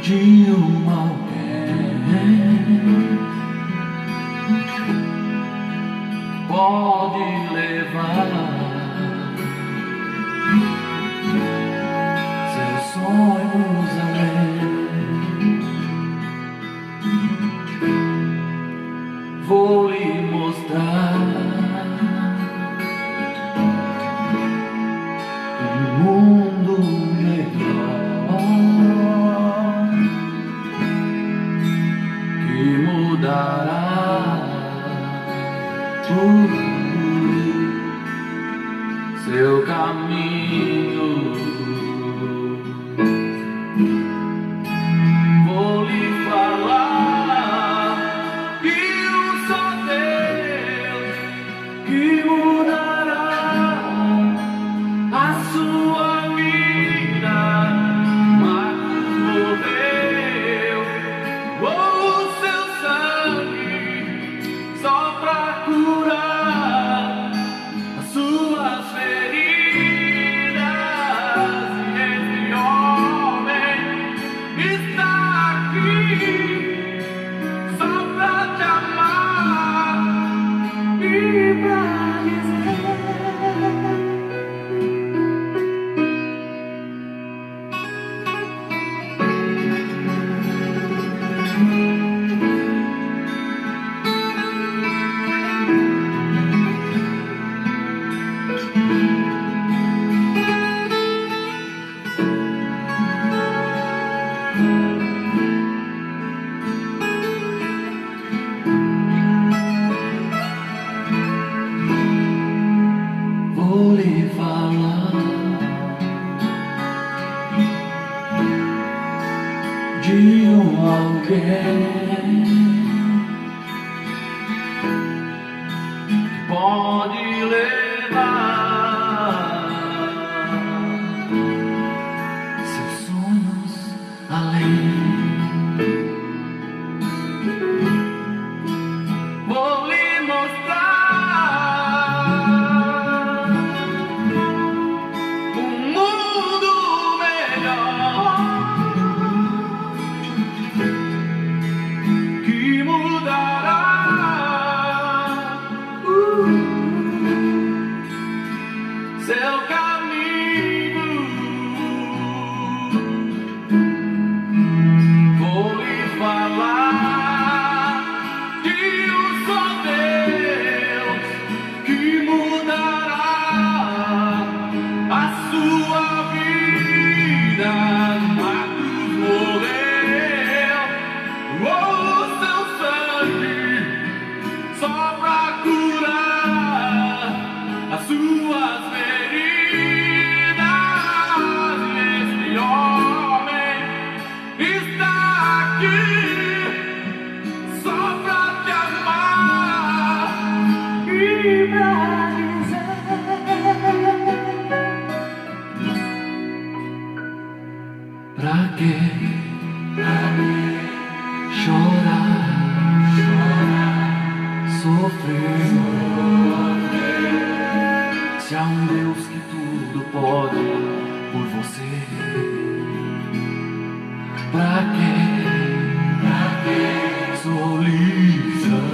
de alguém pode levar seus sonhos além. Vou lhe mostrar um mundo melhor que mudará tudo, seu caminho. Vou lhe falar que um só Deus que mudará a sua vida. Marcos morreu, o seu sangue só pra curar as suas feridas. E esse homem está aqui só pra te amar e pra dizer: vou lhe falar de alguém que pode levar seus sonhos além. Vou lhe mostrar um mundo melhor que mudará seu caminho. Vou lhe falar de um só Deus que mudará a sua vida. Marcos morreu, o seu sangue só pra curar as suas feridas. E esse homem está aqui só pra te amar e pra dizer: pra que chorar, sofrer, se há um Deus que tudo pode por você? Pra que solidão?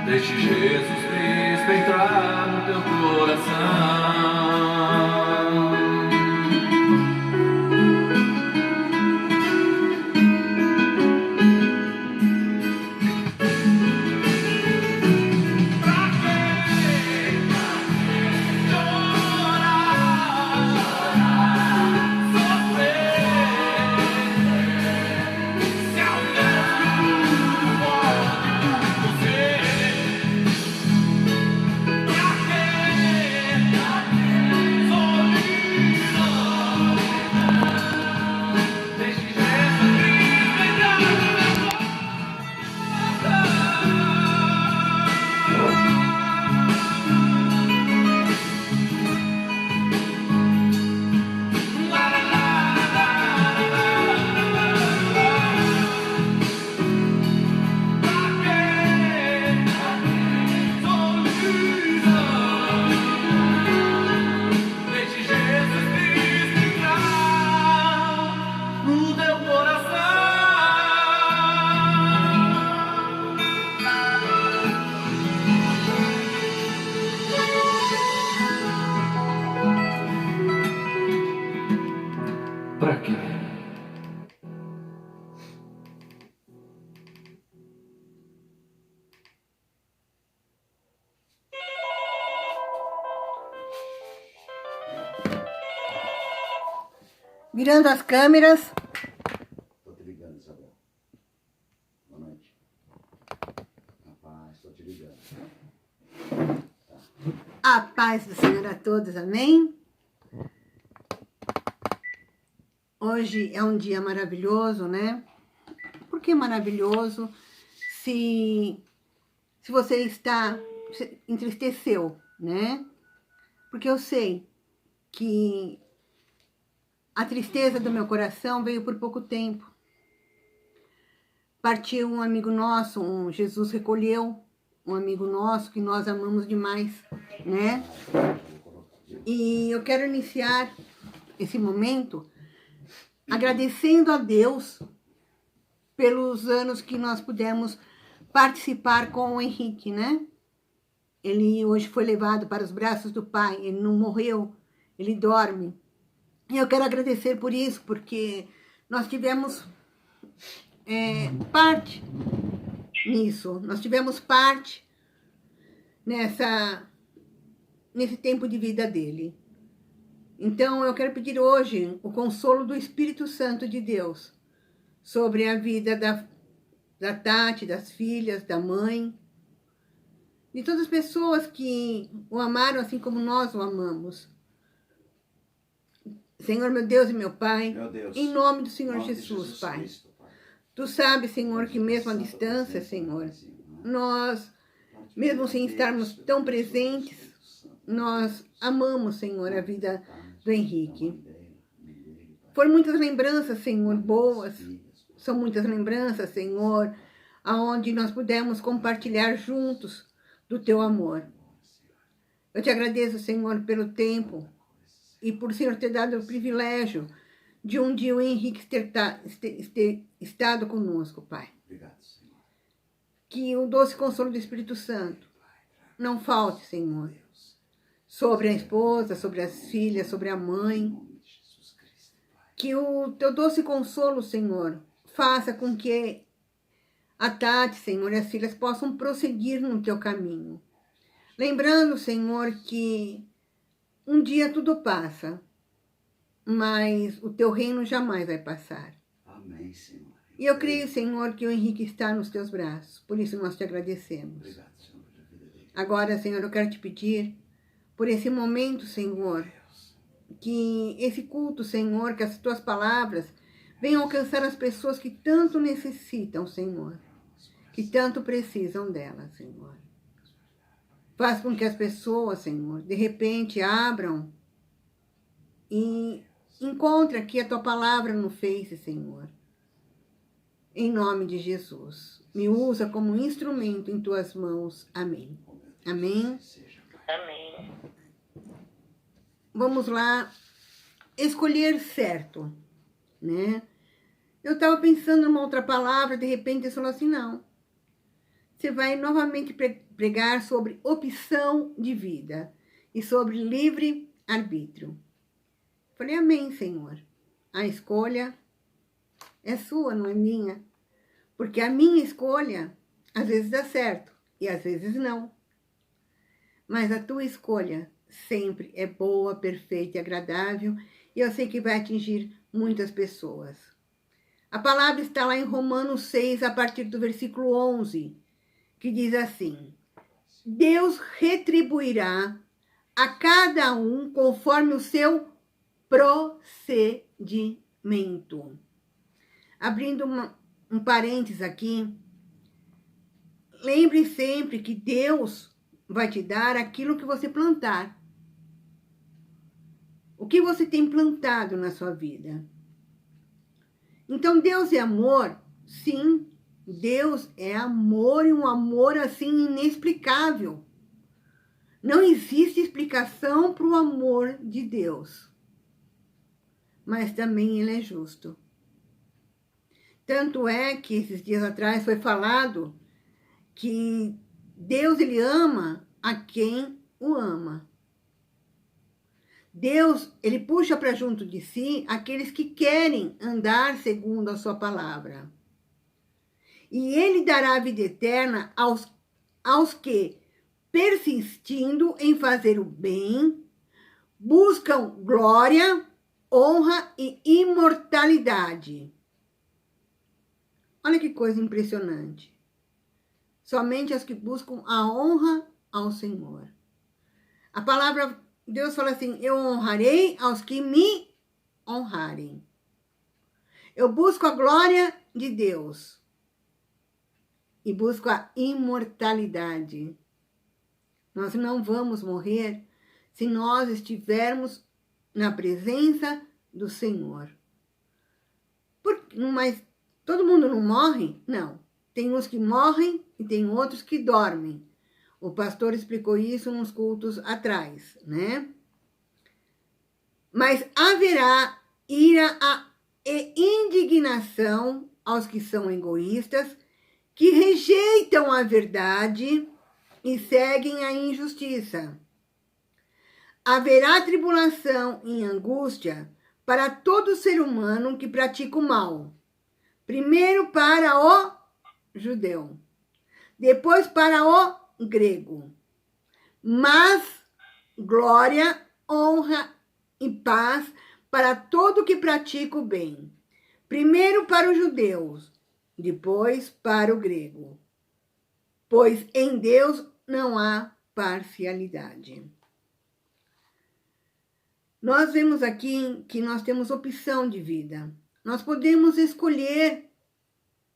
Deixe Jesus Cristo entrar no teu coração. Chorar, sofrer, Pra quê? Virando as câmeras. Tô te ligando, Isabel. Boa noite. Rapaz, tô te ligando. A paz do Senhor a todos, amém? Hoje é um dia maravilhoso, né? Por que maravilhoso? Se você se entristeceu, né? Porque eu sei que a tristeza do meu coração veio por pouco tempo. Partiu um amigo nosso, Jesus recolheu, um amigo nosso que nós amamos demais, né? E eu quero iniciar esse momento agradecendo a Deus pelos anos que nós pudemos participar com o Henrique, né? Ele hoje foi levado para os braços do Pai, ele não morreu, ele dorme. E eu quero agradecer por isso, porque nós tivemos parte nisso, nós tivemos parte nesse tempo de vida dele. Então, eu quero pedir hoje o consolo do Espírito Santo de Deus sobre a vida da Tati, das filhas, da mãe, de todas as pessoas que o amaram assim como nós o amamos. Senhor, meu Deus e meu Pai, Meu Deus, em nome do Senhor nome de Jesus, Pai. Cristo, Pai. Tu sabes, Senhor, que mesmo à distância, Senhor, nós, mesmo sem estarmos tão presentes, nós amamos, Senhor, a vida do Henrique. Foram muitas lembranças, Senhor, boas. São muitas lembranças, Senhor, aonde nós pudemos compartilhar juntos do Teu amor. Eu te agradeço, Senhor, pelo tempo e por o Senhor ter dado o privilégio de um dia o Henrique ter estado conosco, Pai. Obrigado, Senhor. Que o doce consolo do Espírito Santo não falte, Senhor, sobre a esposa, sobre as filhas, sobre a mãe. Que o Teu doce consolo, Senhor, faça com que a Tati, Senhor, e as filhas possam prosseguir no Teu caminho. Lembrando, Senhor, que um dia tudo passa, mas o Teu reino jamais vai passar. Amém, Senhor. E eu creio, Senhor, que o Henrique está nos Teus braços. Por isso nós Te agradecemos. Obrigado, Senhor, pela vida dele. Agora, Senhor, eu quero Te pedir, por esse momento, Senhor, que esse culto, Senhor, que as Tuas palavras venham alcançar as pessoas que tanto necessitam, Senhor, que tanto precisam delas, Senhor. Faz com que as pessoas, Senhor, de repente abram e encontrem aqui a Tua palavra no Face, Senhor. Em nome de Jesus. Me usa como instrumento em Tuas mãos. Amém. Amém. Amém. Vamos lá. Escolher certo, né? Eu estava pensando numa outra palavra, de repente eu falou assim, não. Você vai novamente pregar sobre opção de vida e sobre livre-arbítrio. Falei, amém, Senhor. A escolha é sua, não é minha. Porque a minha escolha, às vezes dá certo e às vezes não. Mas a tua escolha sempre é boa, perfeita e agradável, e eu sei que vai atingir muitas pessoas. A palavra está lá em Romanos 6, a partir do versículo 11, que diz assim: Deus retribuirá a cada um conforme o seu procedimento. Abrindo um parênteses aqui, lembre sempre que Deus vai te dar aquilo que você plantar. O que você tem plantado na sua vida. Então, Deus é amor? Sim, Deus é amor e um amor assim inexplicável. Não existe explicação para o amor de Deus. Mas também Ele é justo. Tanto é que esses dias atrás foi falado que Deus, Ele ama a quem o ama. Deus, ele puxa para junto de si aqueles que querem andar segundo a sua palavra. E ele dará a vida eterna aos que, persistindo em fazer o bem, buscam glória, honra e imortalidade. Olha que coisa impressionante. Somente as que buscam a honra ao Senhor. A palavra, Deus fala assim, eu honrarei aos que me honrarem. Eu busco a glória de Deus. E busco a imortalidade. Nós não vamos morrer se nós estivermos na presença do Senhor. Mas todo mundo não morre? Não. Tem uns que morrem e tem outros que dormem. O pastor explicou isso nos cultos atrás, né? Mas haverá ira e indignação aos que são egoístas, que rejeitam a verdade e seguem a injustiça. Haverá tribulação e angústia para todo ser humano que pratica o mal. Primeiro para o judeu, depois para o grego. Mas glória, honra e paz para todo que pratica o bem. Primeiro para os judeus, depois para o grego. Pois em Deus não há parcialidade. Nós vemos aqui que nós temos opção de vida. Nós podemos escolher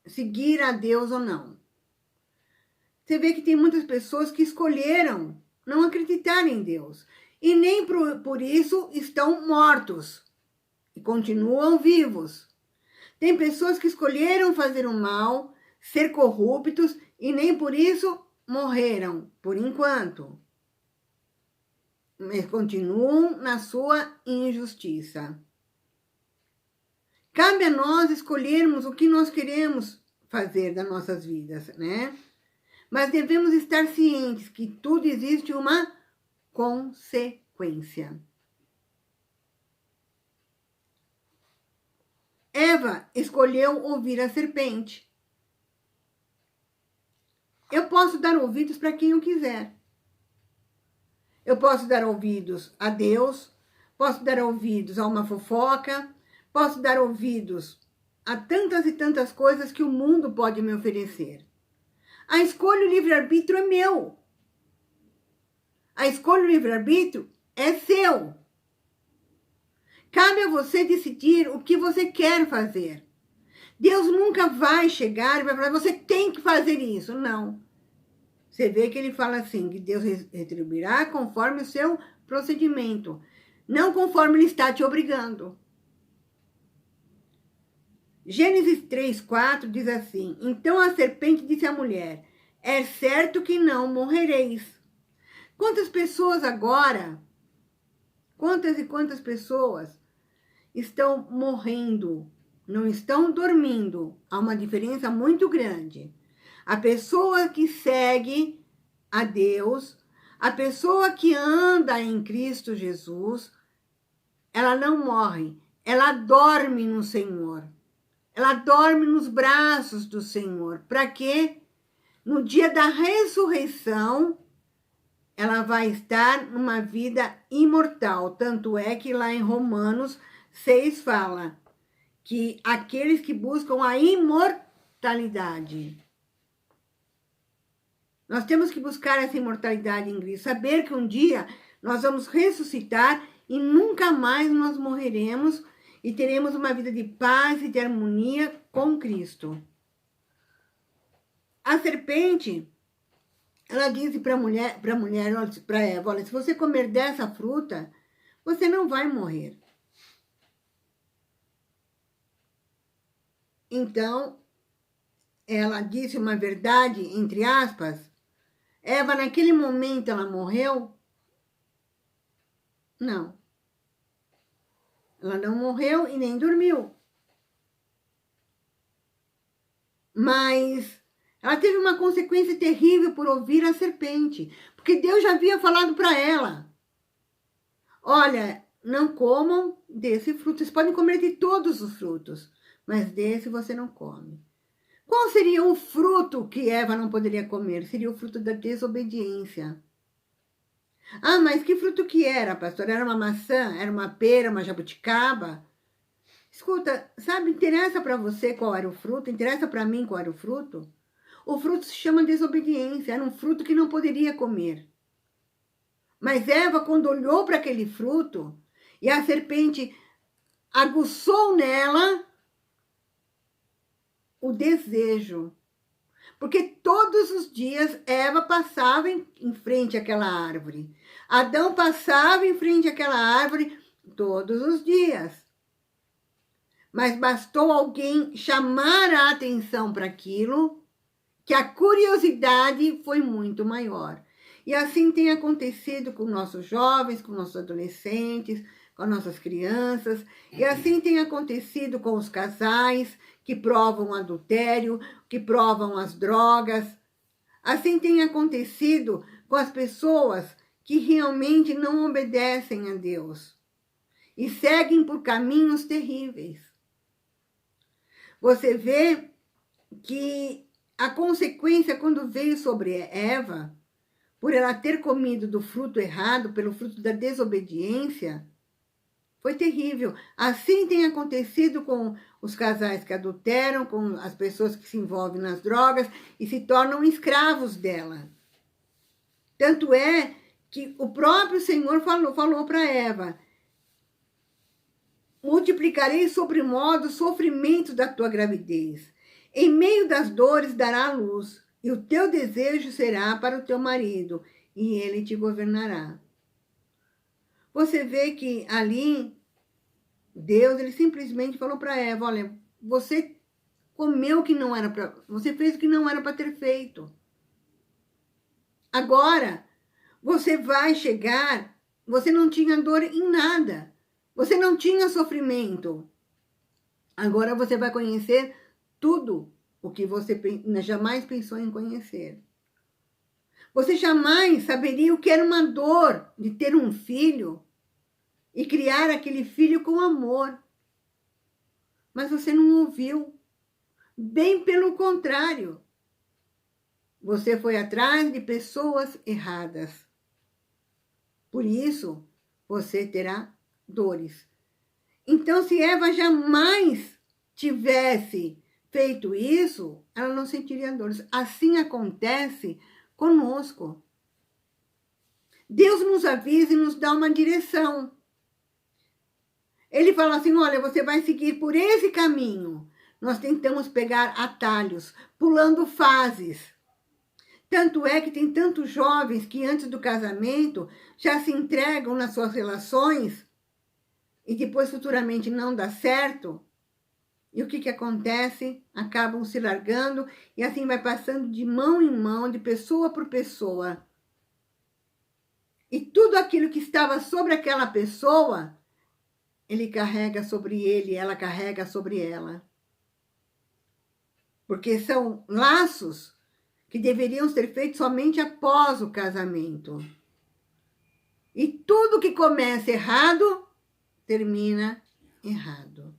seguir a Deus ou não. Você vê que tem muitas pessoas que escolheram não acreditar em Deus. E nem por isso estão mortos. E continuam vivos. Tem pessoas que escolheram fazer o mal, ser corruptos, e nem por isso morreram, por enquanto. Mas continuam na sua injustiça. Cabe a nós escolhermos o que nós queremos fazer das nossas vidas, né? Mas devemos estar cientes que tudo existe uma consequência. Eva escolheu ouvir a serpente. Eu posso dar ouvidos para quem eu quiser. Eu posso dar ouvidos a Deus, posso dar ouvidos a uma fofoca, posso dar ouvidos a tantas e tantas coisas que o mundo pode me oferecer. A escolha, o livre-arbítrio é meu. A escolha, o livre-arbítrio é seu. Cabe a você decidir o que você quer fazer. Deus nunca vai chegar e vai falar, você tem que fazer isso. Não. Você vê que ele fala assim, que Deus retribuirá conforme o seu procedimento. Não conforme ele está te obrigando. Gênesis 3:4 diz assim, então a serpente disse à mulher, é certo que não morrereis. Quantas pessoas agora, quantas e quantas pessoas estão morrendo, não estão dormindo? Há uma diferença muito grande. A pessoa que segue a Deus, a pessoa que anda em Cristo Jesus, ela não morre, ela dorme no Senhor. Ela dorme nos braços do Senhor. Para quê? No dia da ressurreição, ela vai estar numa vida imortal. Tanto é que lá em Romanos 6 fala que aqueles que buscam a imortalidade. Nós temos que buscar essa imortalidade em Cristo. Saber que um dia nós vamos ressuscitar e nunca mais nós morreremos e teremos uma vida de paz e de harmonia com Cristo. A serpente, ela disse para Eva, olha, se você comer dessa fruta, você não vai morrer. Então, ela disse uma verdade, entre aspas. Eva, naquele momento, ela morreu? Não. Ela não morreu e nem dormiu. Mas ela teve uma consequência terrível por ouvir a serpente. Porque Deus já havia falado para ela. Olha, não comam desse fruto. Vocês podem comer de todos os frutos, mas desse você não come. Qual seria o fruto que Eva não poderia comer? Seria o fruto da desobediência. Ah, mas que fruto que era, pastor? Era uma maçã? Era uma pera, uma jabuticaba? Escuta, sabe, interessa para você qual era o fruto? Interessa para mim qual era o fruto? O fruto se chama desobediência. Era um fruto que não poderia comer. Mas Eva, quando olhou para aquele fruto, e a serpente aguçou nela o desejo. Porque todos os dias Eva passava em frente àquela árvore. Adão passava em frente àquela árvore todos os dias. Mas bastou alguém chamar a atenção para aquilo, que a curiosidade foi muito maior. E assim tem acontecido com nossos jovens, com nossos adolescentes, com nossas crianças. E assim tem acontecido com os casais que provam o adultério, que provam as drogas. Assim tem acontecido com as pessoas que realmente não obedecem a Deus e seguem por caminhos terríveis. Você vê que a consequência, quando veio sobre Eva, por ela ter comido do fruto errado, pelo fruto da desobediência, foi terrível. Assim tem acontecido com os casais que adulteram, com as pessoas que se envolvem nas drogas e se tornam escravos dela. Tanto é que o próprio Senhor falou para Eva: multiplicarei sobremodo o sofrimento da tua gravidez. Em meio das dores dará a luz, e o teu desejo será para o teu marido, e ele te governará. Você vê que ali, Deus, ele simplesmente falou para Eva: olha, você comeu o que não era para... Você fez o que não era para ter feito. Agora, você vai chegar... Você não tinha dor em nada. Você não tinha sofrimento. Agora você vai conhecer tudo o que você jamais pensou em conhecer. Você jamais saberia o que era uma dor de ter um filho e criar aquele filho com amor. Mas você não ouviu. Bem pelo contrário. Você foi atrás de pessoas erradas. Por isso, você terá dores. Então, se Eva jamais tivesse feito isso, ela não sentiria dores. Assim acontece conosco. Deus nos avisa e nos dá uma direção. Ele fala assim: olha, você vai seguir por esse caminho. Nós tentamos pegar atalhos, pulando fases. Tanto é que tem tantos jovens que antes do casamento já se entregam nas suas relações e depois futuramente não dá certo. E o que acontece? Acabam se largando e assim vai passando de mão em mão, de pessoa por pessoa. E tudo aquilo que estava sobre aquela pessoa, ele carrega sobre ele, ela carrega sobre ela. Porque são laços que deveriam ser feitos somente após o casamento. E tudo que começa errado, termina errado.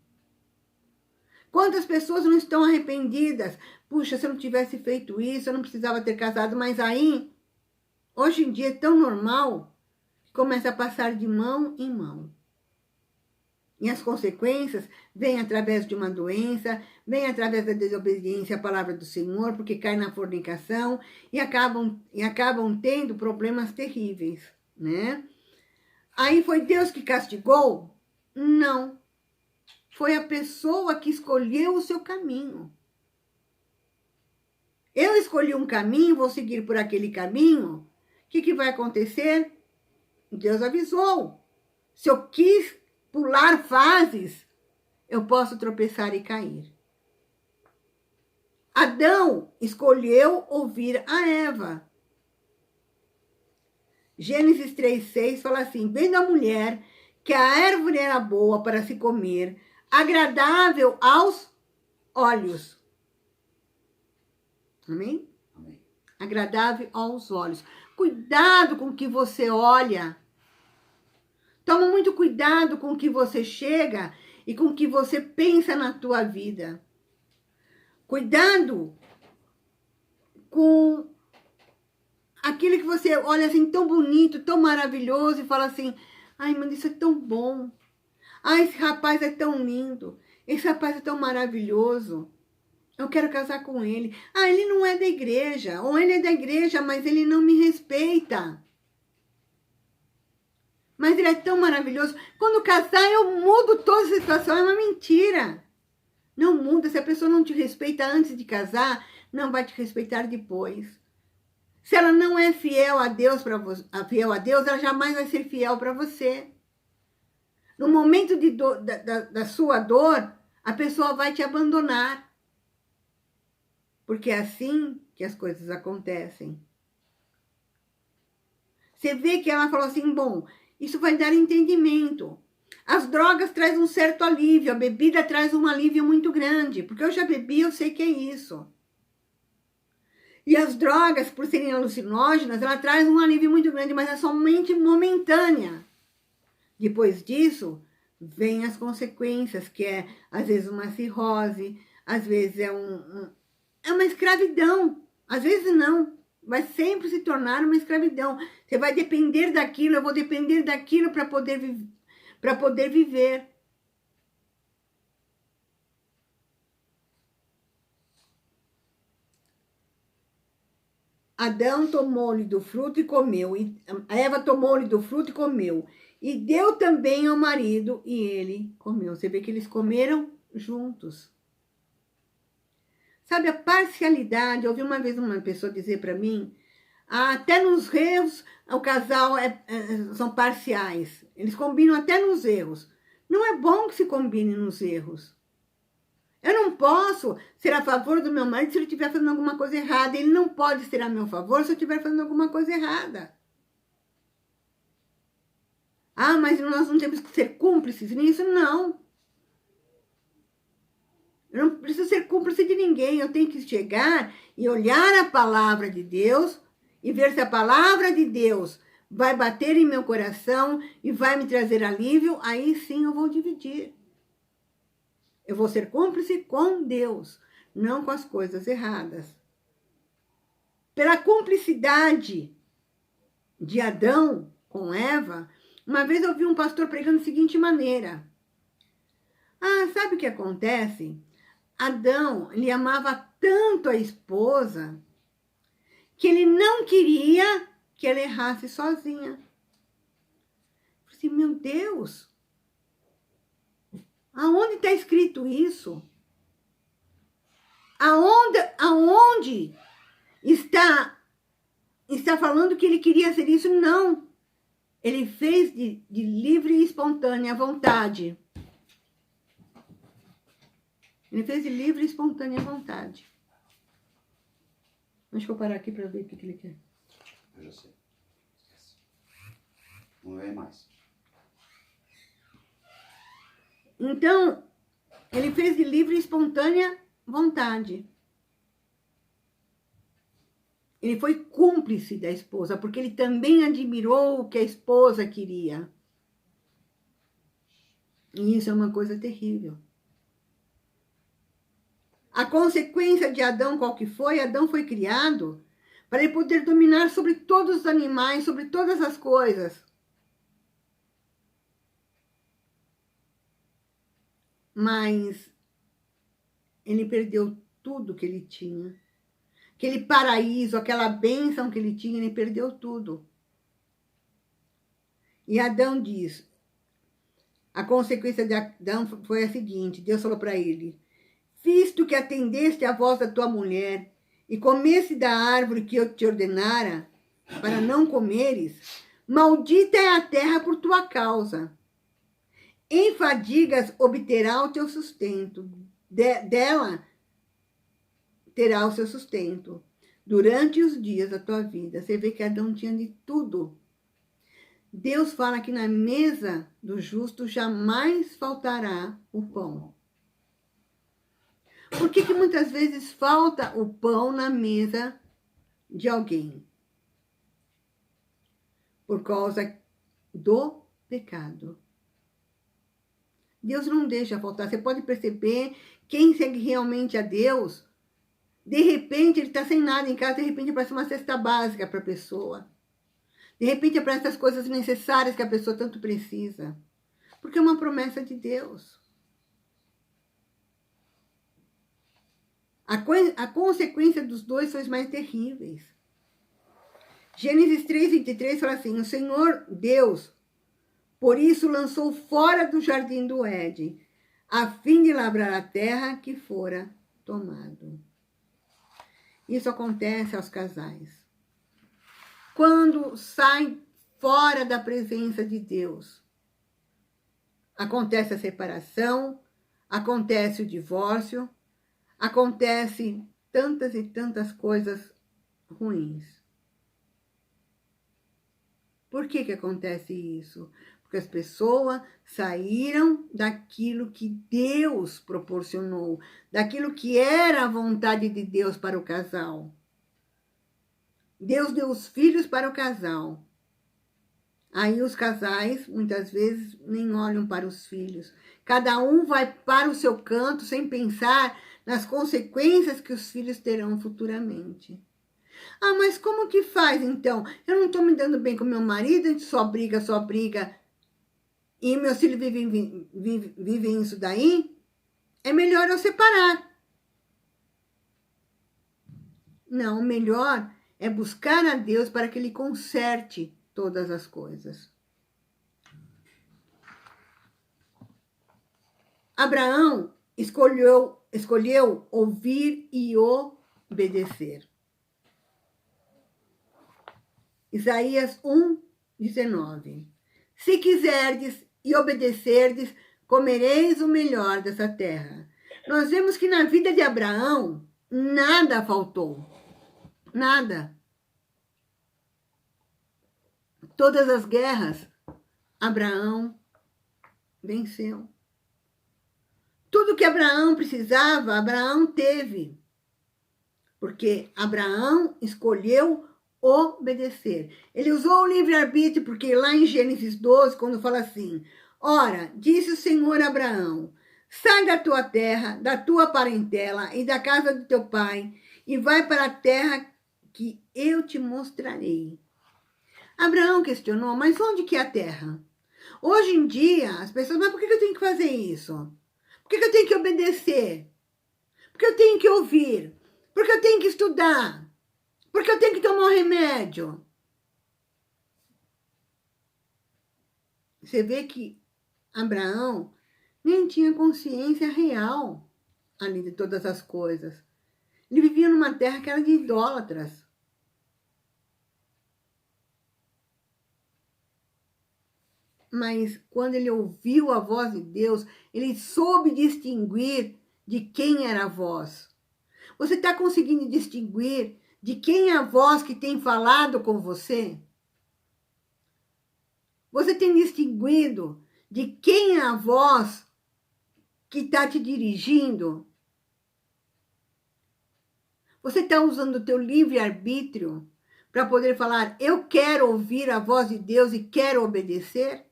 Quantas pessoas não estão arrependidas? Puxa, se eu não tivesse feito isso, eu não precisava ter casado. Mas aí, hoje em dia é tão normal, que começa a passar de mão em mão. E as consequências vêm através de uma doença, vêm através da desobediência à palavra do Senhor, porque cai na fornicação e acabam tendo problemas terríveis, né? Aí foi Deus que castigou? Não. Foi a pessoa que escolheu o seu caminho. Eu escolhi um caminho, vou seguir por aquele caminho. O que vai acontecer? Deus avisou. Se eu quis pular fases, eu posso tropeçar e cair. Adão escolheu ouvir a Eva. Gênesis 3:6 fala assim: vendo a mulher que a árvore era boa para se comer, agradável aos olhos. Amém? Amém. Agradável aos olhos. Cuidado com o que você olha. Toma muito cuidado com o que você chega e com o que você pensa na tua vida. Cuidado com aquilo que você olha assim tão bonito, tão maravilhoso e fala assim, ai, mano, isso é tão bom. Ai, esse rapaz é tão lindo. Esse rapaz é tão maravilhoso. Eu quero casar com ele. Ah, ele não é da igreja. Ou ele é da igreja, mas ele não me respeita. Mas ele é tão maravilhoso. Quando casar, eu mudo toda a situação. É uma mentira. Não muda. Se a pessoa não te respeita antes de casar, não vai te respeitar depois. Se ela não é fiel a Deus, ela jamais vai ser fiel para você. No momento da sua dor, a pessoa vai te abandonar. Porque é assim que as coisas acontecem. Você vê que ela falou assim, bom, isso vai dar entendimento. As drogas trazem um certo alívio, a bebida traz um alívio muito grande. Porque eu já bebi, eu sei que é isso. E as drogas, por serem alucinógenas, ela traz um alívio muito grande, mas é somente momentânea. Depois disso, vem as consequências, que é, às vezes, uma cirrose, às vezes é uma escravidão. Às vezes não. Vai sempre se tornar uma escravidão. Você vai depender daquilo, eu vou depender daquilo para poder viver. Adão tomou-lhe do fruto e comeu. A Eva tomou-lhe do fruto e comeu. E deu também ao marido e ele comeu. Você vê que eles comeram juntos. Sabe, a parcialidade, eu ouvi uma vez uma pessoa dizer para mim, até nos erros o casal são parciais, eles combinam até nos erros. Não é bom que se combine nos erros. Eu não posso ser a favor do meu marido se ele estiver fazendo alguma coisa errada, ele não pode ser a meu favor se eu estiver fazendo alguma coisa errada. Ah, mas nós não temos que ser cúmplices nisso? Não. Eu não preciso ser cúmplice de ninguém. Eu tenho que chegar e olhar a palavra de Deus e ver se a palavra de Deus vai bater em meu coração e vai me trazer alívio. Aí sim eu vou dividir. Eu vou ser cúmplice com Deus, não com as coisas erradas. Pela cumplicidade de Adão com Eva, uma vez eu ouvi um pastor pregando da seguinte maneira. Ah, sabe o que acontece? Adão, ele amava tanto a esposa que ele não queria que ela errasse sozinha. Eu falei assim, meu Deus, aonde está escrito isso? Aonde está falando que ele queria ser isso? Não. Ele fez de livre e espontânea vontade. Ele fez de livre e espontânea vontade. Deixa eu parar aqui para ver o que ele quer. Eu já sei. Esquece. Não vem mais. Então, ele fez de livre e espontânea vontade. Ele foi cúmplice da esposa, porque ele também admirou o que a esposa queria. E isso é uma coisa terrível. A consequência de Adão, qual que foi? Adão foi criado para ele poder dominar sobre todos os animais, sobre todas as coisas. Mas ele perdeu tudo que ele tinha. Aquele paraíso, aquela bênção que ele tinha, ele perdeu tudo. E Adão diz, a consequência de Adão foi a seguinte, Deus falou para ele, visto que atendeste à voz da tua mulher e comesse da árvore que eu te ordenara para não comeres, maldita é a terra por tua causa. Em fadigas obterá o teu sustento, dela terá o seu sustento durante os dias da tua vida. Você vê que Adão tinha de tudo. Deus fala que na mesa do justo jamais faltará o pão. Por que muitas vezes falta o pão na mesa de alguém? Por causa do pecado. Deus não deixa faltar. Você pode perceber, quem segue realmente a Deus, de repente ele está sem nada em casa, de repente aparece uma cesta básica para a pessoa. De repente aparecem as coisas necessárias que a pessoa tanto precisa. Porque é uma promessa de Deus. A consequência dos dois são as mais terríveis. Gênesis 3:23 fala assim: o Senhor Deus, por isso, lançou fora do jardim do Éden, a fim de lavrar a terra que fora tomado. Isso acontece aos casais. Quando saem fora da presença de Deus, acontece a separação, acontece o divórcio, acontece tantas e tantas coisas ruins. Por que acontece isso? Porque as pessoas saíram daquilo que Deus proporcionou, daquilo que era a vontade de Deus para o casal. Deus deu os filhos para o casal. Aí os casais, muitas vezes, nem olham para os filhos. Cada um vai para o seu canto sem pensar nas consequências que os filhos terão futuramente. Ah, mas como que faz, então? Eu não estou me dando bem com meu marido, a gente só briga, e meus filhos vivem isso daí? É melhor eu separar. Não, o melhor é buscar a Deus para que Ele conserte todas as coisas. Abraão escolheu ouvir e obedecer. Isaías 1:19. Se quiserdes e obedecerdes, comereis o melhor dessa terra. Nós vemos que na vida de Abraão, nada faltou. Nada. Todas as guerras, Abraão venceu. Tudo que Abraão precisava, Abraão teve. Porque Abraão escolheu obedecer. Ele usou o livre-arbítrio, porque lá em Gênesis 12, quando fala assim: ora, disse o Senhor a Abraão, sai da tua terra, da tua parentela e da casa do teu pai, e vai para a terra que eu te mostrarei. Abraão questionou, mas onde que é a terra? Hoje em dia, as pessoas, mas por que eu tenho que fazer isso? Por que eu tenho que obedecer? Por que eu tenho que ouvir? Por que eu tenho que estudar? Porque eu tenho que tomar um remédio. Você vê que Abraão nem tinha consciência real ali de todas as coisas. Ele vivia numa terra que era de idólatras. Mas quando ele ouviu a voz de Deus, ele soube distinguir de quem era a voz. Você está conseguindo distinguir de quem é a voz que tem falado com você? Você tem distinguido de quem é a voz que está te dirigindo? Você está usando o teu livre-arbítrio para poder falar, eu quero ouvir a voz de Deus e quero obedecer?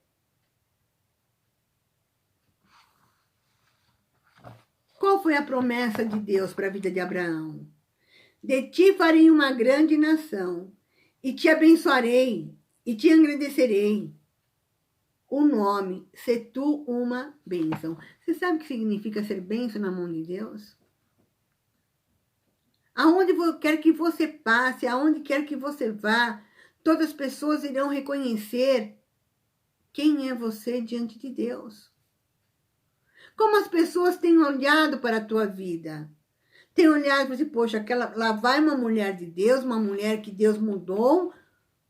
Qual foi a promessa de Deus para a vida de Abraão? De ti farei uma grande nação, e te abençoarei, e te engrandecerei. O nome, se tu uma bênção. Você sabe o que significa ser bênção na mão de Deus? Aonde quer que você passe, aonde quer que você vá, todas as pessoas irão reconhecer quem é você diante de Deus. Como as pessoas têm olhado para a tua vida? Tem olhado para assim, poxa, lá vai uma mulher de Deus, uma mulher que Deus mudou,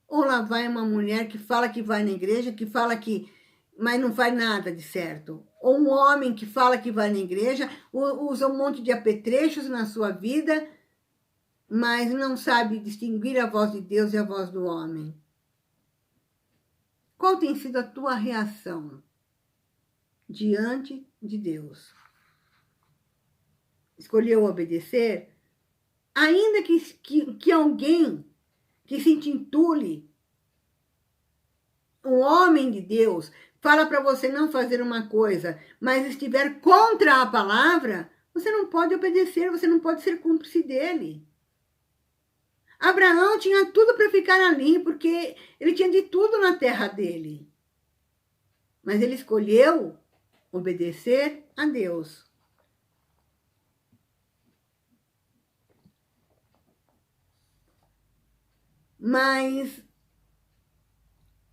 ou lá vai uma mulher que fala que vai na igreja, que fala que, mas não faz nada de certo. Ou um homem que fala que vai na igreja, usa um monte de apetrechos na sua vida, mas não sabe distinguir a voz de Deus e a voz do homem. Qual tem sido a tua reação diante de Deus? Escolheu obedecer? Ainda que alguém que se intitule um homem de Deus fala para você não fazer uma coisa, mas estiver contra a palavra, você não pode obedecer, você não pode ser cúmplice dele. Abraão tinha tudo para ficar ali, porque ele tinha de tudo na terra dele. Mas ele escolheu obedecer a Deus. Mas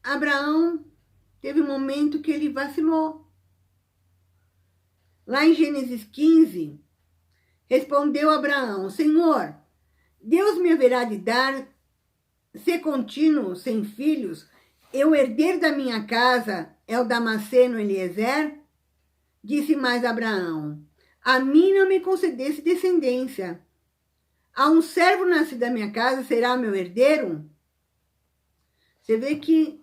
Abraão teve um momento que ele vacilou. Lá em Gênesis 15, respondeu Abraão: Senhor, Deus me haverá de dar, se contínuo, sem filhos, eu herdeiro da minha casa é o Damasceno Eliezer? Disse mais Abraão: a mim não me concedesse descendência. A um servo nascido da minha casa será meu herdeiro? Você vê que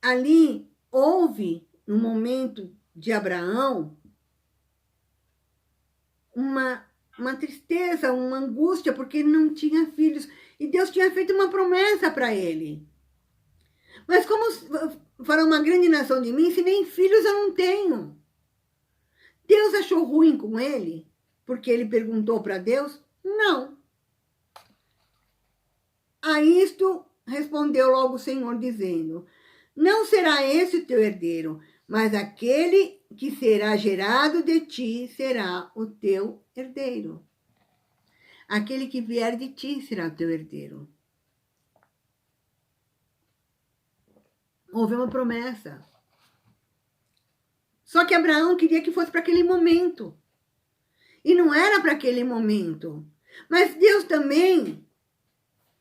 ali houve, no momento de Abraão, uma tristeza, uma angústia, porque ele não tinha filhos. E Deus tinha feito uma promessa para ele. Mas como fará uma grande nação de mim, se nem filhos eu não tenho? Deus achou ruim com ele? Porque ele perguntou para Deus? Não. A isto respondeu logo o Senhor, dizendo: não será esse o teu herdeiro, mas aquele que será gerado de ti será o teu herdeiro. Aquele que vier de ti será o teu herdeiro. Houve uma promessa. Só que Abraão queria que fosse para aquele momento. E não era para aquele momento. Mas Deus também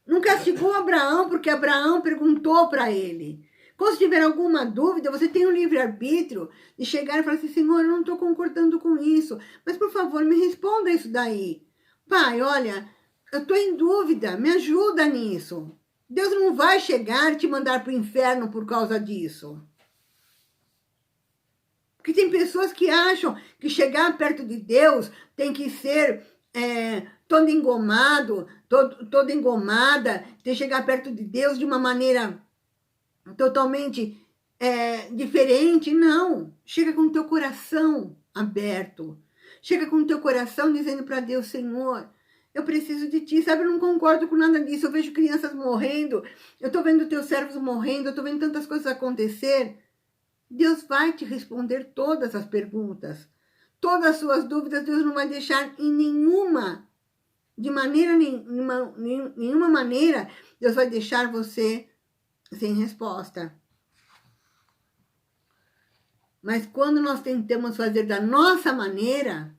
não castigou Abraão, porque Abraão perguntou para ele. Quando você tiver alguma dúvida, você tem o livre-arbítrio de chegar e falar assim: Senhor, eu não estou concordando com isso, mas por favor, me responda isso daí. Pai, olha, eu estou em dúvida, me ajuda nisso. Deus não vai chegar e te mandar para o inferno por causa disso. Porque tem pessoas que acham que chegar perto de Deus tem que ser todo engomado, toda engomada, tem que chegar perto de Deus de uma maneira totalmente diferente. Não. Chega com o teu coração aberto. Chega com o teu coração dizendo para Deus: Senhor, eu preciso de ti, sabe? Eu não concordo com nada disso. Eu vejo crianças morrendo, eu estou vendo teus servos morrendo, eu estou vendo tantas coisas acontecer. Deus vai te responder todas as perguntas. Todas as suas dúvidas, Deus não vai deixar em nenhuma, de maneira nenhuma maneira, Deus vai deixar você sem resposta. Mas quando nós tentamos fazer da nossa maneira,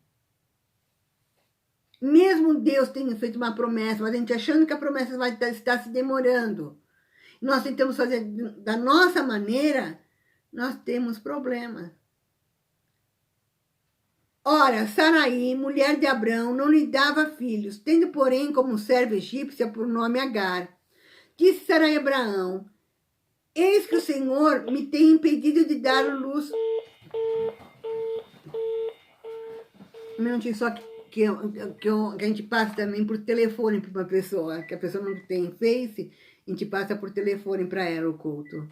mesmo Deus tendo feito uma promessa, mas a gente achando que a promessa vai estar se demorando, nós tentamos fazer da nossa maneira, nós temos problemas. Ora, Saraí, mulher de Abrão, não lhe dava filhos, tendo, porém, como serva egípcia por nome Agar. Disse Saraí a Abraão: eis que o Senhor me tem impedido de dar luz. Um minutinho só que a gente passa também por telefone para uma pessoa, que a pessoa não tem Face, a gente passa por telefone para ela o culto.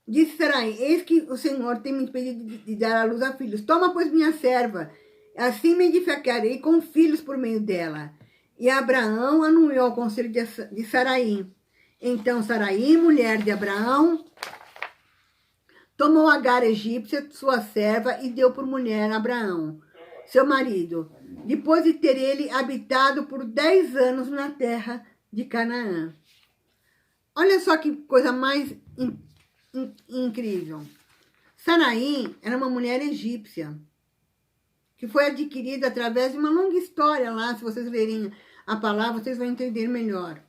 Disse Sarai: eis que o Senhor tem me impedido de dar à luz a filhos. Toma, pois, minha serva, assim me edificarei com filhos por meio dela. E Abraão anuiu ao conselho de Sarai. Então Sarai, mulher de Abraão, tomou Agar egípcia, sua serva, e deu por mulher a Abraão, seu marido, depois de ter ele habitado por 10 anos na terra de Canaã. Olha só que coisa mais incrível. Sarai era uma mulher egípcia, que foi adquirida através de uma longa história lá. Se vocês lerem a palavra, vocês vão entender melhor.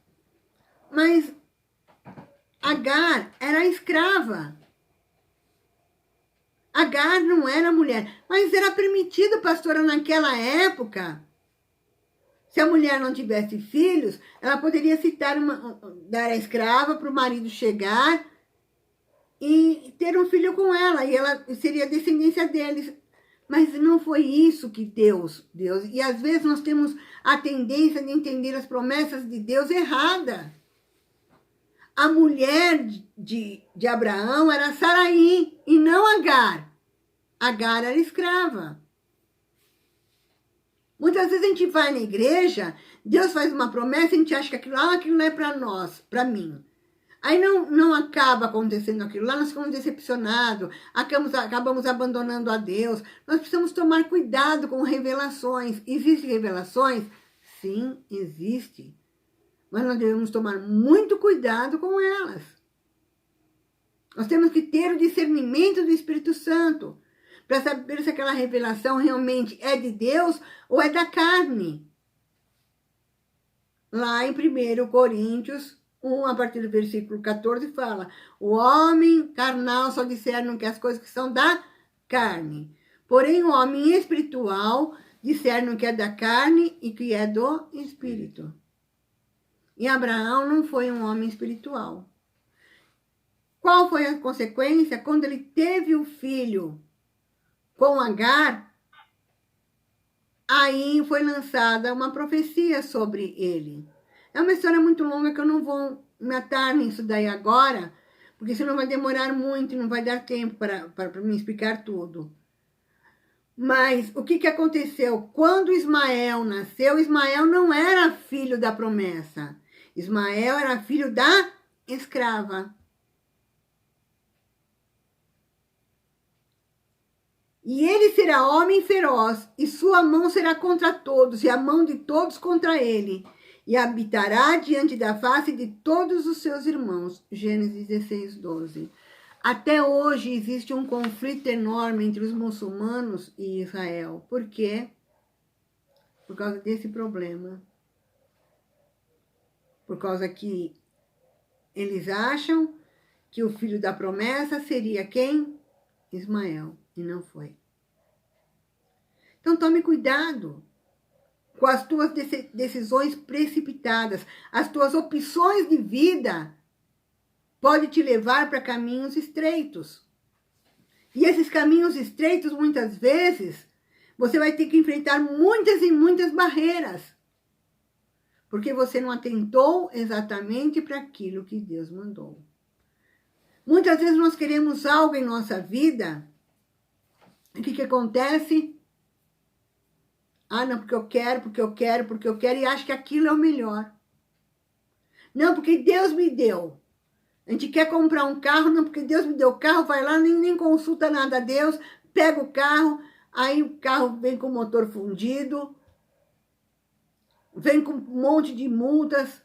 Mas Agar era escrava. Agar não era mulher, mas era permitido, pastora, naquela época. Se a mulher não tivesse filhos, ela poderia dar a escrava para o marido chegar e ter um filho com ela, e ela seria descendência deles. Mas não foi isso que Deus. E às vezes nós temos a tendência de entender as promessas de Deus errada. A mulher de Abraão era Saraí e não Agar. Agar era escrava. Muitas vezes a gente vai na igreja, Deus faz uma promessa e a gente acha que aquilo não é para nós, para mim. Aí não acaba acontecendo aquilo lá, nós ficamos decepcionados, acabamos abandonando a Deus. Nós precisamos tomar cuidado com revelações. Existem revelações? Sim, existe. Mas nós devemos tomar muito cuidado com elas. Nós temos que ter o discernimento do Espírito Santo para saber se aquela revelação realmente é de Deus ou é da carne. Lá em 1 Coríntios 1, a partir do versículo 14, fala: o homem carnal só discerne que as coisas que são da carne. Porém, o homem espiritual discerne o que é da carne e o que é do Espírito. E Abraão não foi um homem espiritual. Qual foi a consequência? Quando ele teve o filho com Agar, aí foi lançada uma profecia sobre ele. É uma história muito longa que eu não vou me atar nisso daí agora, porque senão vai demorar muito e não vai dar tempo para me explicar tudo. Mas o que aconteceu? Quando Ismael nasceu, Ismael não era filho da promessa. Ismael era filho da escrava. E ele será homem feroz, e sua mão será contra todos, e a mão de todos contra ele. E habitará diante da face de todos os seus irmãos. Gênesis 16, 12. Até hoje existe um conflito enorme entre os muçulmanos e Israel. Por quê? Por causa desse problema. Por causa que eles acham que o filho da promessa seria quem? Ismael. E não foi. Então tome cuidado com as tuas decisões precipitadas. As tuas opções de vida podem te levar para caminhos estreitos. E esses caminhos estreitos, muitas vezes, você vai ter que enfrentar muitas e muitas barreiras. Porque você não atentou exatamente para aquilo que Deus mandou. Muitas vezes nós queremos algo em nossa vida. O que acontece? Ah, não, porque eu quero, e acho que aquilo é o melhor. Não, porque Deus me deu. A gente quer comprar um carro, não, porque Deus me deu o carro, vai lá, nem consulta nada a Deus, pega o carro, aí o carro vem com o motor fundido, vem com um monte de multas,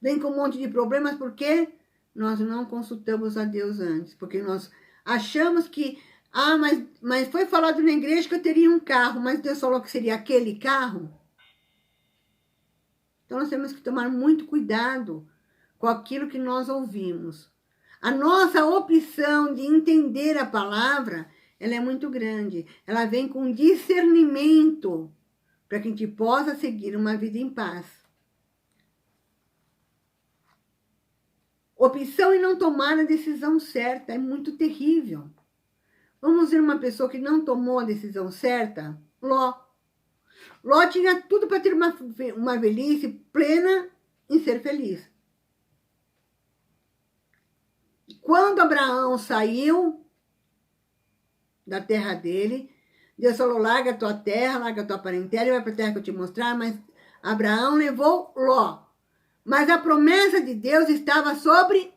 vem com um monte de problemas, porque nós não consultamos a Deus antes, porque nós achamos que mas foi falado na igreja que eu teria um carro, mas Deus falou que seria aquele carro. Então nós temos que tomar muito cuidado com aquilo que nós ouvimos. A nossa opção de entender a palavra, ela é muito grande. Ela vem com discernimento para que a gente possa seguir uma vida em paz. Opção em não tomar a decisão certa é muito terrível. Vamos ver uma pessoa que não tomou a decisão certa? Ló. Ló tinha tudo para ter uma velhice plena em ser feliz. Quando Abraão saiu da terra dele, Deus falou: larga a tua terra, larga a tua parentela e vai para a terra que eu te mostrar. Mas Abraão levou Ló. Mas a promessa de Deus estava sobre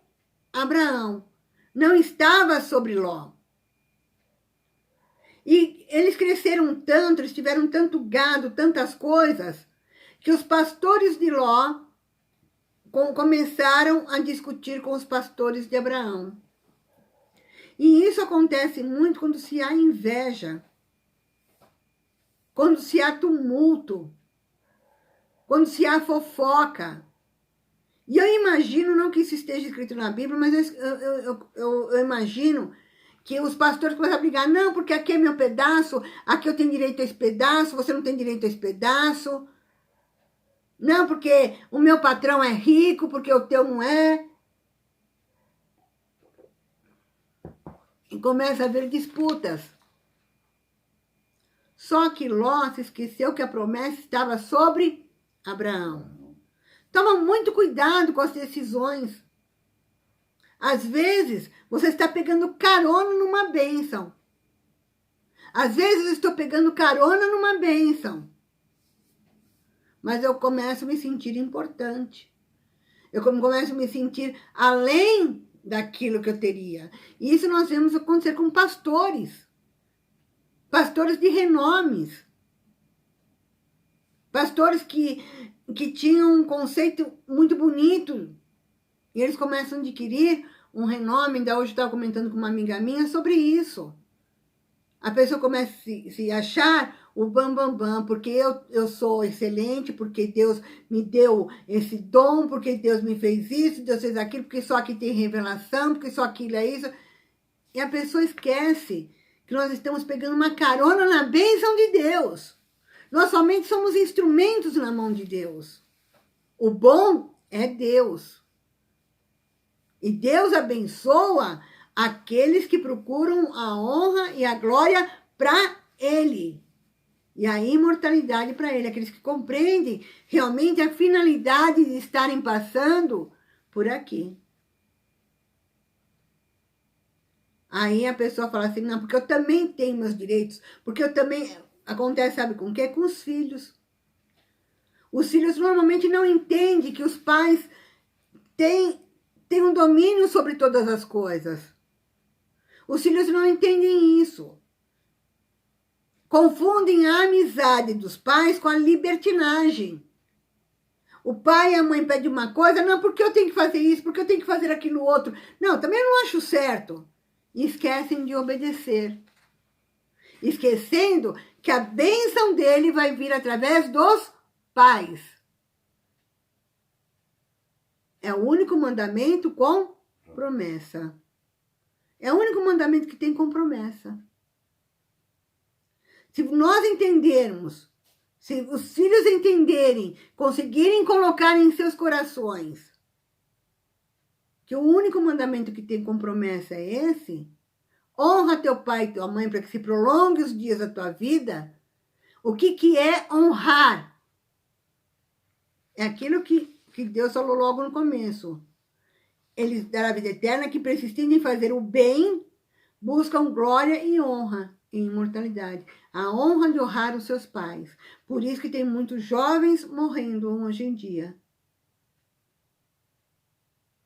Abraão, não estava sobre Ló. E eles cresceram tanto, eles tiveram tanto gado, tantas coisas, que os pastores de Ló começaram a discutir com os pastores de Abraão. E isso acontece muito quando se há inveja, quando se há tumulto, quando se há fofoca. E eu imagino, não que isso esteja escrito na Bíblia, mas eu imagino que os pastores começam a brigar. Não, porque aqui é meu pedaço, aqui eu tenho direito a esse pedaço, você não tem direito a esse pedaço. Não, porque o meu patrão é rico, porque o teu não é. E começa a haver disputas. Só que Ló se esqueceu que a promessa estava sobre Abraão. Toma muito cuidado com as decisões. Às vezes, você está pegando carona numa bênção. Às vezes, eu estou pegando carona numa bênção. Mas eu começo a me sentir importante. Eu começo a me sentir além daquilo que eu teria. E isso nós vemos acontecer com pastores. Pastores de renomes. Pastores que tinham um conceito muito bonito. E eles começam a adquirir um renome. Ainda hoje eu estava comentando com uma amiga minha sobre isso. A pessoa começa a se achar o bam, porque eu sou excelente, porque Deus me deu esse dom, porque Deus me fez isso, Deus fez aquilo, porque só aqui tem revelação, porque só aquilo é isso. E a pessoa esquece que nós estamos pegando uma carona na bênção de Deus. Nós somente somos instrumentos na mão de Deus. O bom é Deus. E Deus abençoa aqueles que procuram a honra e a glória para Ele. E a imortalidade para Ele. Aqueles que compreendem realmente a finalidade de estarem passando por aqui. Aí a pessoa fala assim, não, porque eu também tenho meus direitos. Porque eu também... Acontece, sabe com o quê? Com os filhos. Os filhos normalmente não entendem que os pais têm um domínio sobre todas as coisas. Os filhos não entendem isso. Confundem a amizade dos pais com a libertinagem. O pai e a mãe pedem uma coisa, não, porque eu tenho que fazer isso, porque eu tenho que fazer aquilo outro. Não, também não acho certo. E esquecem de obedecer. Esquecendo que a bênção dele vai vir através dos pais. É o único mandamento com promessa. É o único mandamento que tem com promessa. Se nós entendermos, se os filhos entenderem, conseguirem colocar em seus corações que o único mandamento que tem com promessa é esse, honra teu pai e tua mãe para que se prolongue os dias da tua vida. O que é honrar? É aquilo que Deus falou logo no começo. Eles darão a vida eterna que, persistindo em fazer o bem, buscam glória e honra e imortalidade. A honra de honrar os seus pais. Por isso que tem muitos jovens morrendo hoje em dia.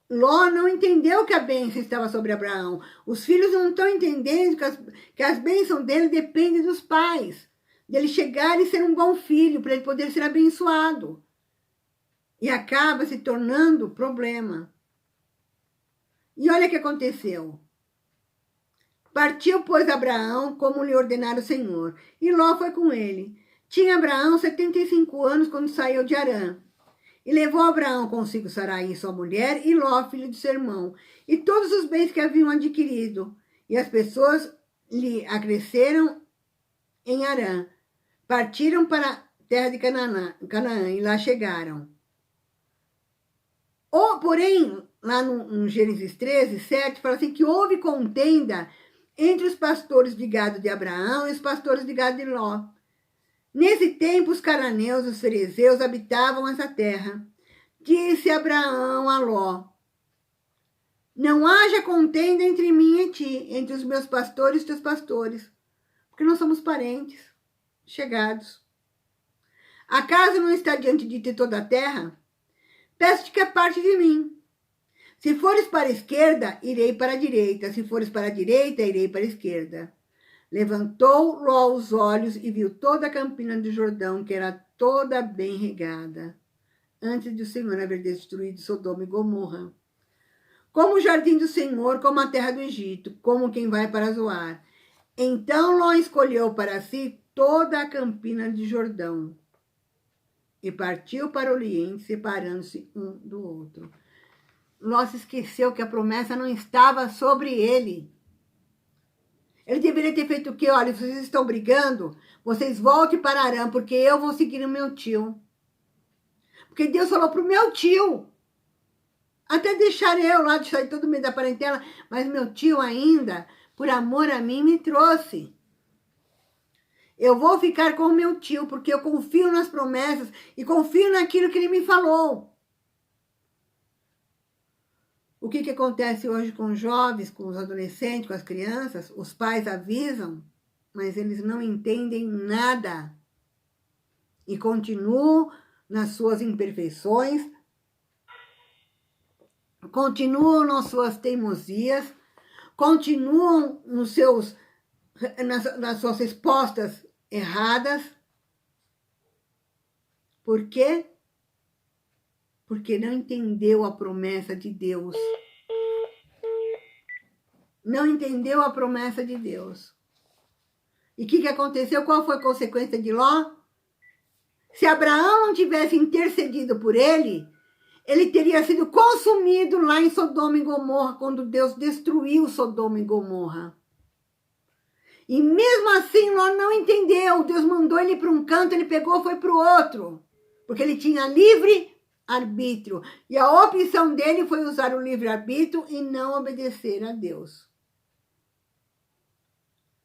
Ló não entendeu que a bênção estava sobre Abraão. Os filhos não estão entendendo que as bênçãos dele dependem dos pais. Dele chegar e ser um bom filho, para ele poder ser abençoado. E acaba se tornando problema. E olha o que aconteceu. Partiu, pois, Abraão, como lhe ordenara o Senhor, e Ló foi com ele. Tinha Abraão 75 anos quando saiu de Harã. E levou Abraão consigo Sarai, sua mulher, e Ló, filho de seu irmão, e todos os bens que haviam adquirido. E as pessoas lhe acresceram em Harã. Partiram para a terra de Canaã, e lá chegaram. Porém, lá no Gênesis 13, 7, fala assim que houve contenda entre os pastores de gado de Abraão e os pastores de gado de Ló. Nesse tempo, os cananeus, os ferezeus, habitavam essa terra. Disse Abraão a Ló, não haja contenda entre mim e ti, entre os meus pastores e os teus pastores, porque nós somos parentes, chegados. Acaso não está diante de ti toda a terra? Peço-te que aparte de mim. Se fores para a esquerda, irei para a direita. Se fores para a direita, irei para a esquerda. Levantou Ló os olhos e viu toda a campina do Jordão, que era toda bem regada, antes de o Senhor haver destruído Sodoma e Gomorra. Como o jardim do Senhor, como a terra do Egito, como quem vai para Zoar. Então Ló escolheu para si toda a campina de Jordão e partiu para o Oriente, separando-se um do outro. Ló se esqueceu que a promessa não estava sobre ele. Ele deveria ter feito o quê? Olha, vocês estão brigando, vocês voltem para Harã, porque eu vou seguir o meu tio. Porque Deus falou para o meu tio. Até deixar eu lá, de sair todo meio da parentela, mas meu tio ainda, por amor a mim, me trouxe. Eu vou ficar com o meu tio, porque eu confio nas promessas e confio naquilo que ele me falou. O que acontece hoje com os jovens, com os adolescentes, com as crianças? Os pais avisam, mas eles não entendem nada. E continuam nas suas imperfeições, continuam nas suas teimosias, continuam nas suas respostas erradas. Por quê? Porque não entendeu a promessa de Deus. Não entendeu a promessa de Deus. E o que aconteceu? Qual foi a consequência de Ló? Se Abraão não tivesse intercedido por ele, ele teria sido consumido lá em Sodoma e Gomorra, quando Deus destruiu Sodoma e Gomorra. E mesmo assim, Ló não entendeu. Deus mandou ele para um canto, ele pegou e foi para o outro. Porque ele tinha livre arbítrio. E a opção dele foi usar o livre arbítrio e não obedecer a Deus.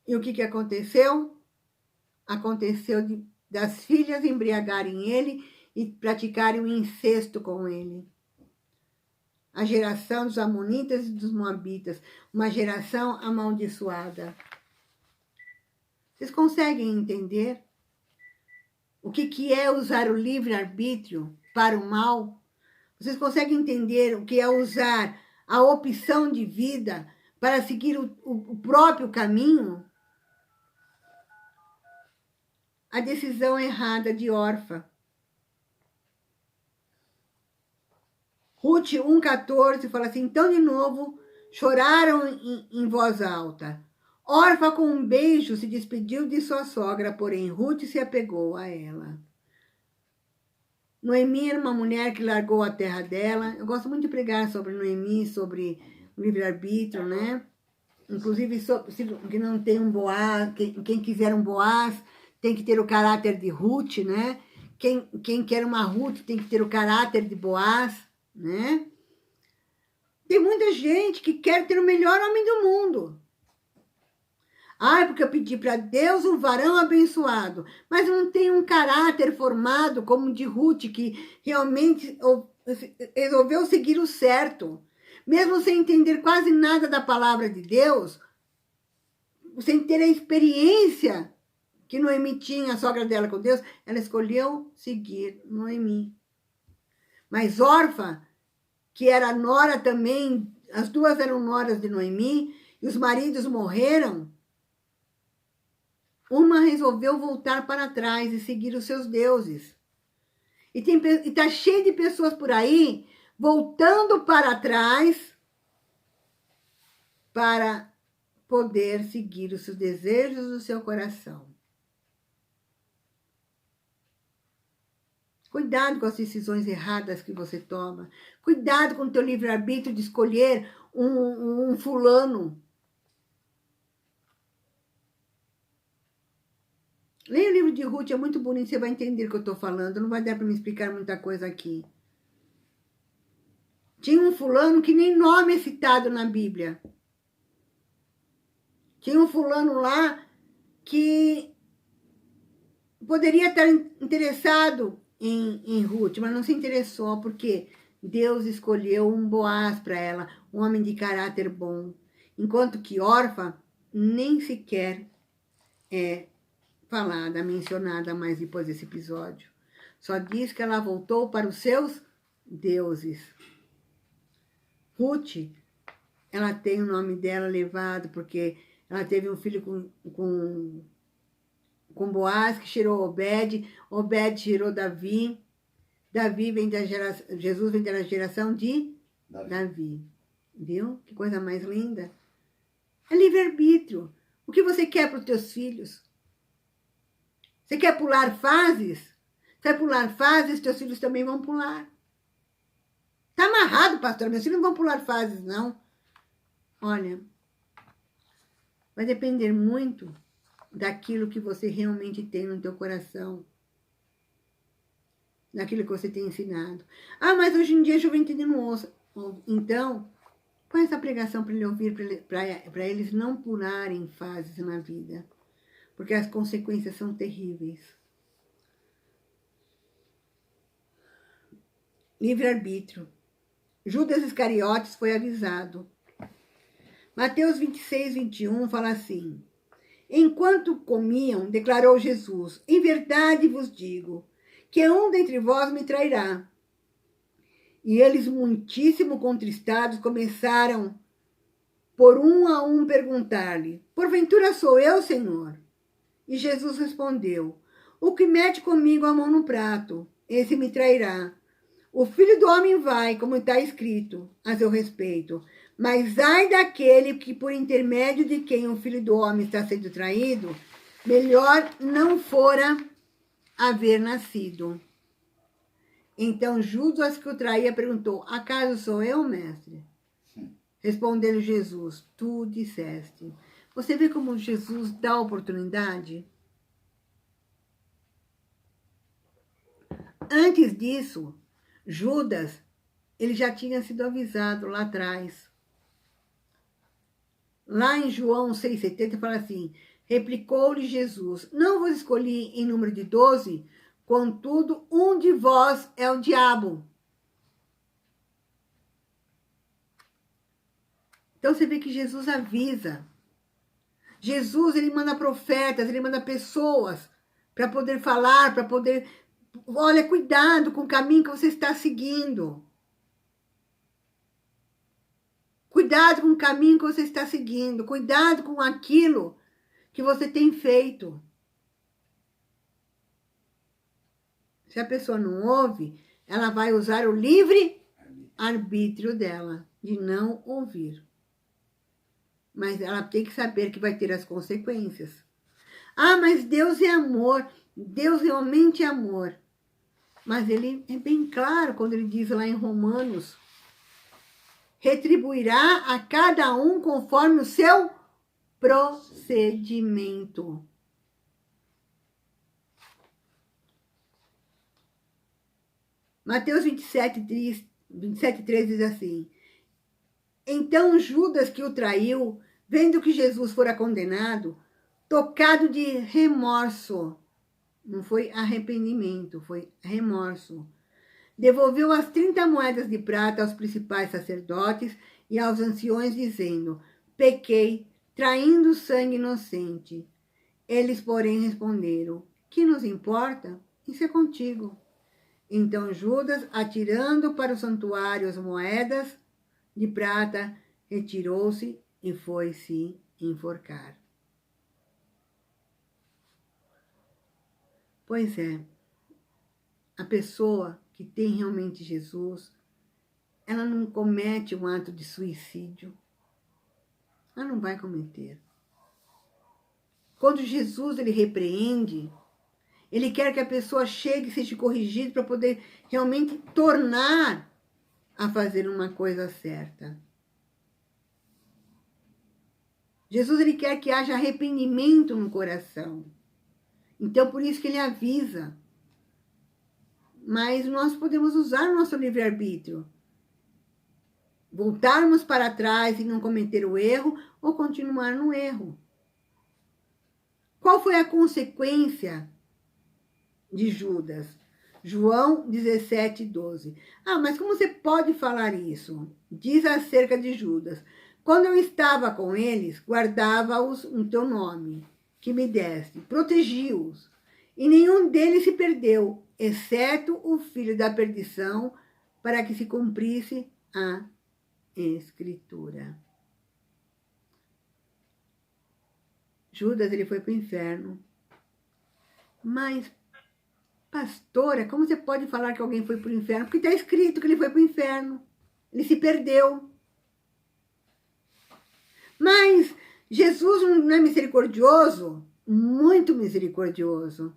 E o que aconteceu? Aconteceu das filhas embriagarem ele e praticarem o incesto com ele. A geração dos amonitas e dos moabitas, uma geração amaldiçoada. Vocês conseguem entender o que é usar o livre-arbítrio para o mal? Vocês conseguem entender o que é usar a opção de vida para seguir o próprio caminho? A decisão errada de Orfa. Ruth 1,14 fala assim, então de novo choraram em voz alta. Orfa com um beijo se despediu de sua sogra, porém Ruth se apegou a ela. Noemi era uma mulher que largou a terra dela. Eu gosto muito de pregar sobre Noemi, sobre o livre-arbítrio, né? Inclusive, se não tem um Boaz, quem quiser um Boaz, tem que ter o caráter de Ruth, né? Quem quer uma Ruth tem que ter o caráter de Boaz, né? Tem muita gente que quer ter o melhor homem do mundo. Porque eu pedi para Deus um varão abençoado, mas não tem um caráter formado como o de Ruth, que realmente resolveu seguir o certo. Mesmo sem entender quase nada da palavra de Deus, sem ter a experiência que Noemi tinha, a sogra dela com Deus, ela escolheu seguir Noemi. Mas Orfa, que era nora também, as duas eram noras de Noemi, e os maridos morreram, uma resolveu voltar para trás e seguir os seus deuses. E está cheio de pessoas por aí voltando para trás para poder seguir os seus desejos do seu coração. Cuidado com as decisões erradas que você toma. Cuidado com o teu livre-arbítrio de escolher um fulano. Leia o livro de Ruth, é muito bonito, você vai entender o que eu estou falando. Não vai dar para me explicar muita coisa aqui. Tinha um fulano que nem nome é citado na Bíblia. Tinha um fulano lá que poderia estar interessado em Ruth, mas não se interessou, porque Deus escolheu um Boaz para ela, um homem de caráter bom. Enquanto que Orfa nem sequer é falada, mencionada mais depois desse episódio. Só diz que ela voltou para os seus deuses. Ruth, ela tem o nome dela levado porque ela teve um filho com Boaz, que gerou Obed, Obed gerou Davi, Jesus vem da geração de Davi. Viu? Que coisa mais linda. É livre-arbítrio. O que você quer para os teus filhos? Você quer pular fases? Você vai pular fases, teus filhos também vão pular. Está amarrado, pastor. Meus filhos não vão pular fases, não. Olha, vai depender muito daquilo que você realmente tem no teu coração. Daquilo que você tem ensinado. Mas hoje em dia a juventude não ouça. Então, põe essa pregação para ele ouvir, para eles não pularem fases na vida. porque as consequências são terríveis. Livre-arbítrio. Judas Iscariotes foi avisado. Mateus 26, 21 fala assim: enquanto comiam, declarou Jesus, em verdade vos digo, que um dentre vós me trairá. E eles, muitíssimo contristados, começaram por um a um perguntar-lhe, porventura sou eu, Senhor? E Jesus respondeu, o que mete comigo a mão no prato, esse me trairá. O Filho do Homem vai, como está escrito, a seu respeito. Mas ai daquele que, por intermédio de quem o Filho do Homem está sendo traído, melhor não fora haver nascido. Então Judas, que o traía, perguntou, acaso sou eu, mestre? Respondendo Jesus, tu disseste. Você vê como Jesus dá oportunidade? Antes disso, Judas, ele já tinha sido avisado lá atrás. Lá em João 6,70 fala assim, replicou-lhe Jesus, não vos escolhi em número de 12, contudo, um de vós é o diabo. Então você vê que Jesus avisa. Jesus, ele manda profetas, ele manda pessoas para poder falar, para poder... Olha, cuidado com o caminho que você está seguindo. Cuidado com o caminho que você está seguindo. Cuidado com aquilo que você tem feito. Se a pessoa não ouve, ela vai usar o livre arbítrio dela de não ouvir. Mas ela tem que saber que vai ter as consequências. Ah, mas Deus é amor. Deus realmente é amor. Mas ele é bem claro quando ele diz lá em Romanos, retribuirá a cada um conforme o seu procedimento. Mateus 27:3 diz assim, então Judas, que o traiu, vendo que Jesus fora condenado, tocado de remorso, não foi arrependimento, foi remorso, devolveu as 30 moedas de prata aos principais sacerdotes e aos anciões, dizendo, pequei, traindo sangue inocente. Eles, porém, responderam, que nos importa? Isso é contigo. Então Judas, atirando para o santuário as moedas de prata, retirou-se e foi se enforcar. Pois é, a pessoa que tem realmente Jesus, ela não comete um ato de suicídio. Ela não vai cometer. Quando Jesus ele repreende, ele quer que a pessoa chegue e seja corrigida para poder realmente tornar a fazer uma coisa certa. Jesus ele quer que haja arrependimento no coração. Então, por isso que ele avisa. Mas nós podemos usar o nosso livre-arbítrio. Voltarmos para trás e não cometer o erro ou continuar no erro. Qual foi a consequência de Judas? João 17:12. Ah, mas como você pode falar isso? Diz acerca de Judas. Quando eu estava com eles, guardava-os no teu nome, que me deste, protegi-os, e nenhum deles se perdeu, exceto o filho da perdição, para que se cumprisse a Escritura. Judas, ele foi para o inferno. Mas, pastora, como você pode falar que alguém foi para o inferno? Porque está escrito que ele foi para o inferno. Ele se perdeu. Mas Jesus não é misericordioso? Muito misericordioso.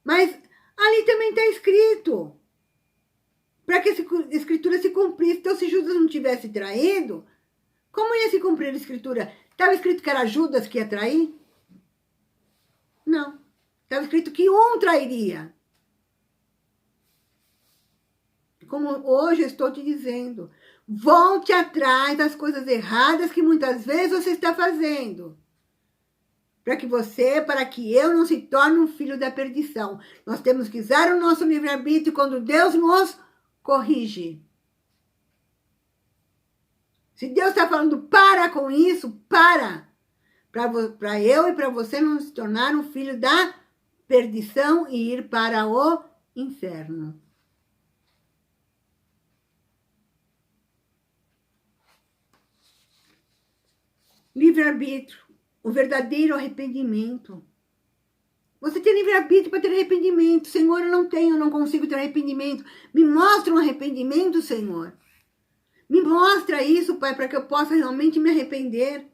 Mas ali também está escrito. Para que a Escritura se cumprisse. Então, se Judas não tivesse traído, como ia se cumprir a Escritura? Estava escrito que era Judas que ia trair? Não. Estava escrito que um trairia. Como hoje eu estou te dizendo, volte atrás das coisas erradas que muitas vezes você está fazendo. para que eu não se torne um filho da perdição. Nós temos que usar o nosso livre-arbítrio quando Deus nos corrige. Se Deus está falando, para com isso, para eu e para você não se tornar um filho da perdição e ir para o inferno. Livre-arbítrio, o verdadeiro arrependimento. Você tem livre-arbítrio para ter arrependimento. Senhor, eu não consigo ter arrependimento. Me mostra um arrependimento, Senhor. Me mostra isso, Pai, para que eu possa realmente me arrepender.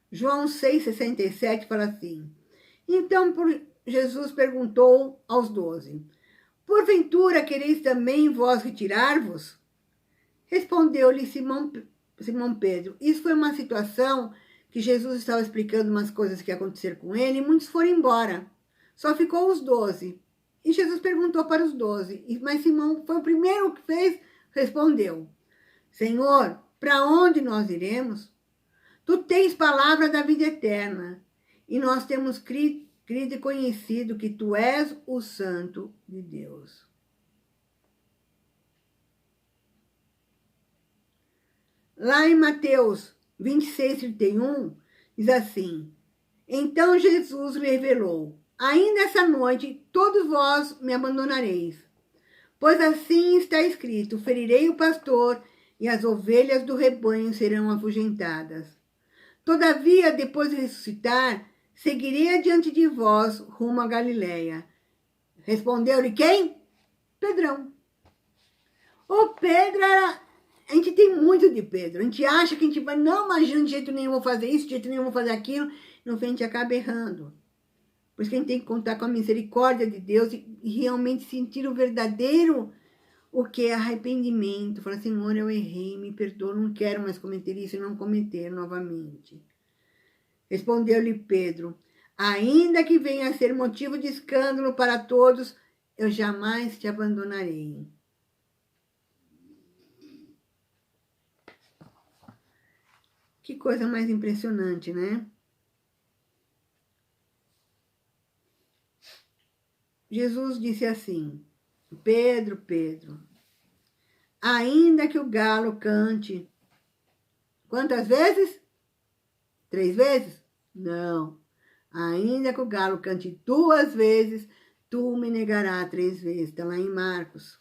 João 6,67 fala assim. Então Jesus perguntou aos 12. Porventura quereis também vós retirar-vos? Respondeu-lhe Simão Pedro. Isso foi uma situação que Jesus estava explicando umas coisas que aconteceram com ele, e muitos foram embora. Só ficou os 12. E Jesus perguntou para os 12. Mas Simão foi o primeiro que fez, respondeu. Senhor, para onde nós iremos? Tu tens palavra da vida eterna, e nós temos crido e conhecido que tu és o Santo de Deus. Lá em Mateus 26:31, diz assim, então Jesus lhe revelou, ainda essa noite todos vós me abandonareis, pois assim está escrito, ferirei o pastor e as ovelhas do rebanho serão afugentadas. Todavia, depois de ressuscitar, seguirei adiante de vós rumo a Galileia. Respondeu-lhe quem? Pedrão. O Pedro era... A gente tem muito de Pedro. A gente acha que a gente vai... Não, imagina, de jeito nenhum vou fazer isso, de jeito nenhum vou fazer aquilo. No fim, a gente acaba errando. Por isso que a gente tem que contar com a misericórdia de Deus e realmente sentir o verdadeiro... O que é arrependimento. Falar, Senhor, eu errei, me perdoa, não quero mais cometer isso e não cometer novamente. Respondeu-lhe Pedro, ainda que venha a ser motivo de escândalo para todos, eu jamais te abandonarei. Que coisa mais impressionante, né? Jesus disse assim, Pedro, Pedro, ainda que o galo cante, quantas vezes? 3 vezes? Não. Ainda que o galo cante 2 vezes, tu me negarás 3 vezes. Está lá em Marcos.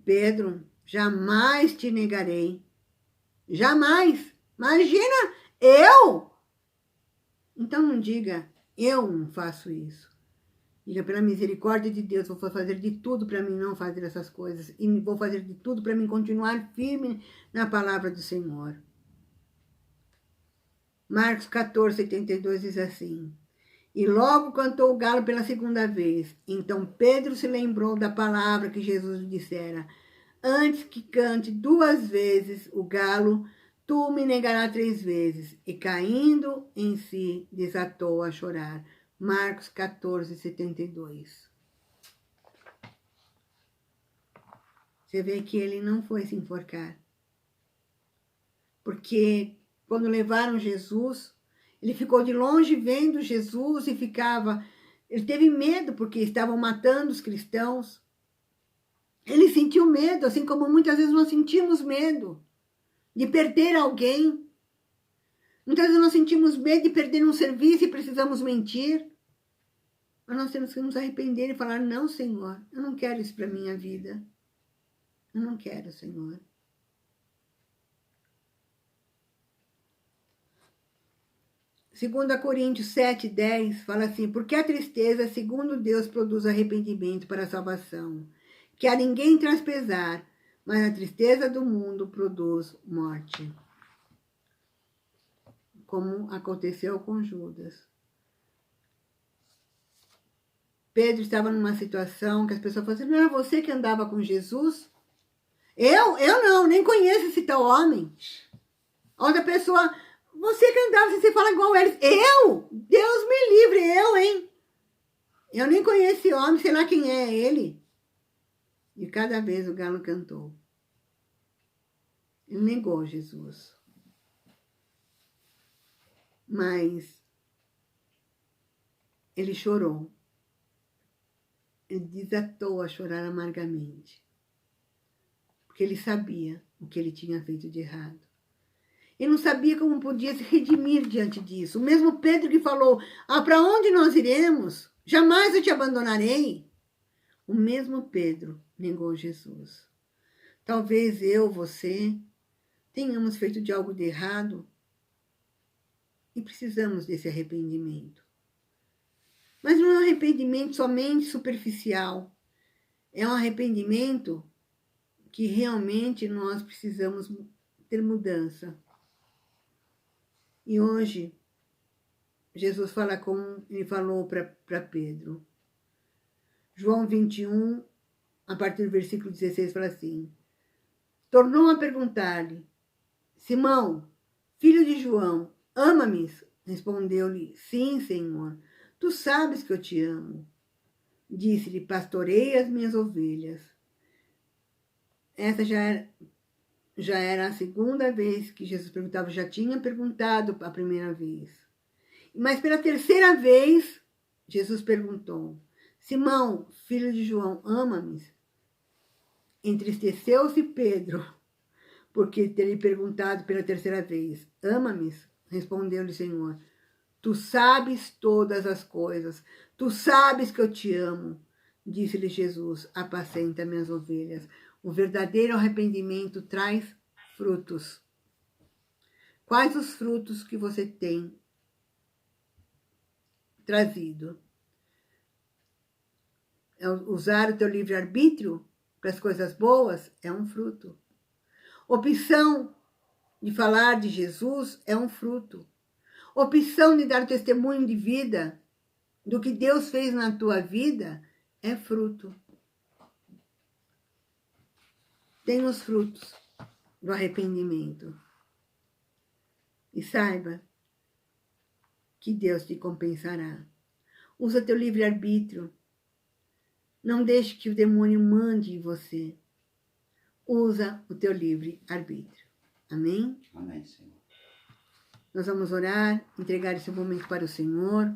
Pedro, jamais te negarei. Jamais. Imagina, eu? Então não diga, eu não faço isso. Diga, pela misericórdia de Deus, vou fazer de tudo para mim não fazer essas coisas. E vou fazer de tudo para mim continuar firme na palavra do Senhor. Marcos 14:72 diz assim. E logo cantou o galo pela 2ª vez. Então Pedro se lembrou da palavra que Jesus lhe dissera. Antes que cante 2 vezes o galo, tu me negarás 3 vezes. E caindo em si, desatou a chorar. Marcos 14:72. Você vê que ele não foi se enforcar. Porque quando levaram Jesus, ele ficou de longe vendo Jesus e ficava... Ele teve medo porque estavam matando os cristãos. Ele sentiu medo, assim como muitas vezes nós sentimos medo de perder alguém. Muitas vezes nós sentimos medo de perder um serviço e precisamos mentir. Mas nós temos que nos arrepender e falar, não, Senhor, eu não quero isso para a minha vida. Eu não quero, Senhor. Segunda Coríntios 7:10 fala assim, porque a tristeza, segundo Deus, produz arrependimento para a salvação, que a ninguém traz pesar, mas a tristeza do mundo produz morte. Como aconteceu com Judas. Pedro estava numa situação que as pessoas falavam assim, não era você que andava com Jesus? Eu não, nem conheço esse tal homem. Outra pessoa, você que andava, você fala igual eles. Eu? Deus me livre, eu, hein? Eu nem conheço esse homem, sei lá quem é ele. E cada vez o galo cantou. Ele negou Jesus. Mas ele chorou. Ele desatou a chorar amargamente. Porque ele sabia o que ele tinha feito de errado. Ele não sabia como podia se redimir diante disso. O mesmo Pedro que falou, para onde nós iremos? Jamais eu te abandonarei. O mesmo Pedro negou Jesus. Talvez eu, você, tenhamos feito de algo de errado e precisamos desse arrependimento. Mas não é um arrependimento somente superficial. É um arrependimento que realmente nós precisamos ter mudança. E hoje, Jesus ele falou para Pedro. João 21, a partir do versículo 16, fala assim: tornou a perguntar-lhe, Simão, filho de João, ama-me? Respondeu-lhe, sim, Senhor, tu sabes que eu te amo. Disse-lhe, pastorei as minhas ovelhas. Essa já era a segunda vez que Jesus perguntava, já tinha perguntado a primeira vez. Mas pela terceira vez, Jesus perguntou, Simão, filho de João, ama-me? Entristeceu-se Pedro, porque teria perguntado pela terceira vez, ama-me? Respondeu-lhe o Senhor, tu sabes todas as coisas, tu sabes que eu te amo. Disse-lhe Jesus, apacenta minhas ovelhas. O verdadeiro arrependimento traz frutos. Quais os frutos que você tem trazido? Usar o teu livre-arbítrio para as coisas boas é um fruto. Opção de falar de Jesus é um fruto. Opção de dar testemunho de vida do que Deus fez na tua vida é fruto. Tem os frutos do arrependimento. E saiba que Deus te compensará. Usa teu livre-arbítrio. Não deixe que o demônio mande em você. Usa o teu livre-arbítrio. Amém? Amém, Senhor. Nós vamos orar, entregar esse momento para o Senhor.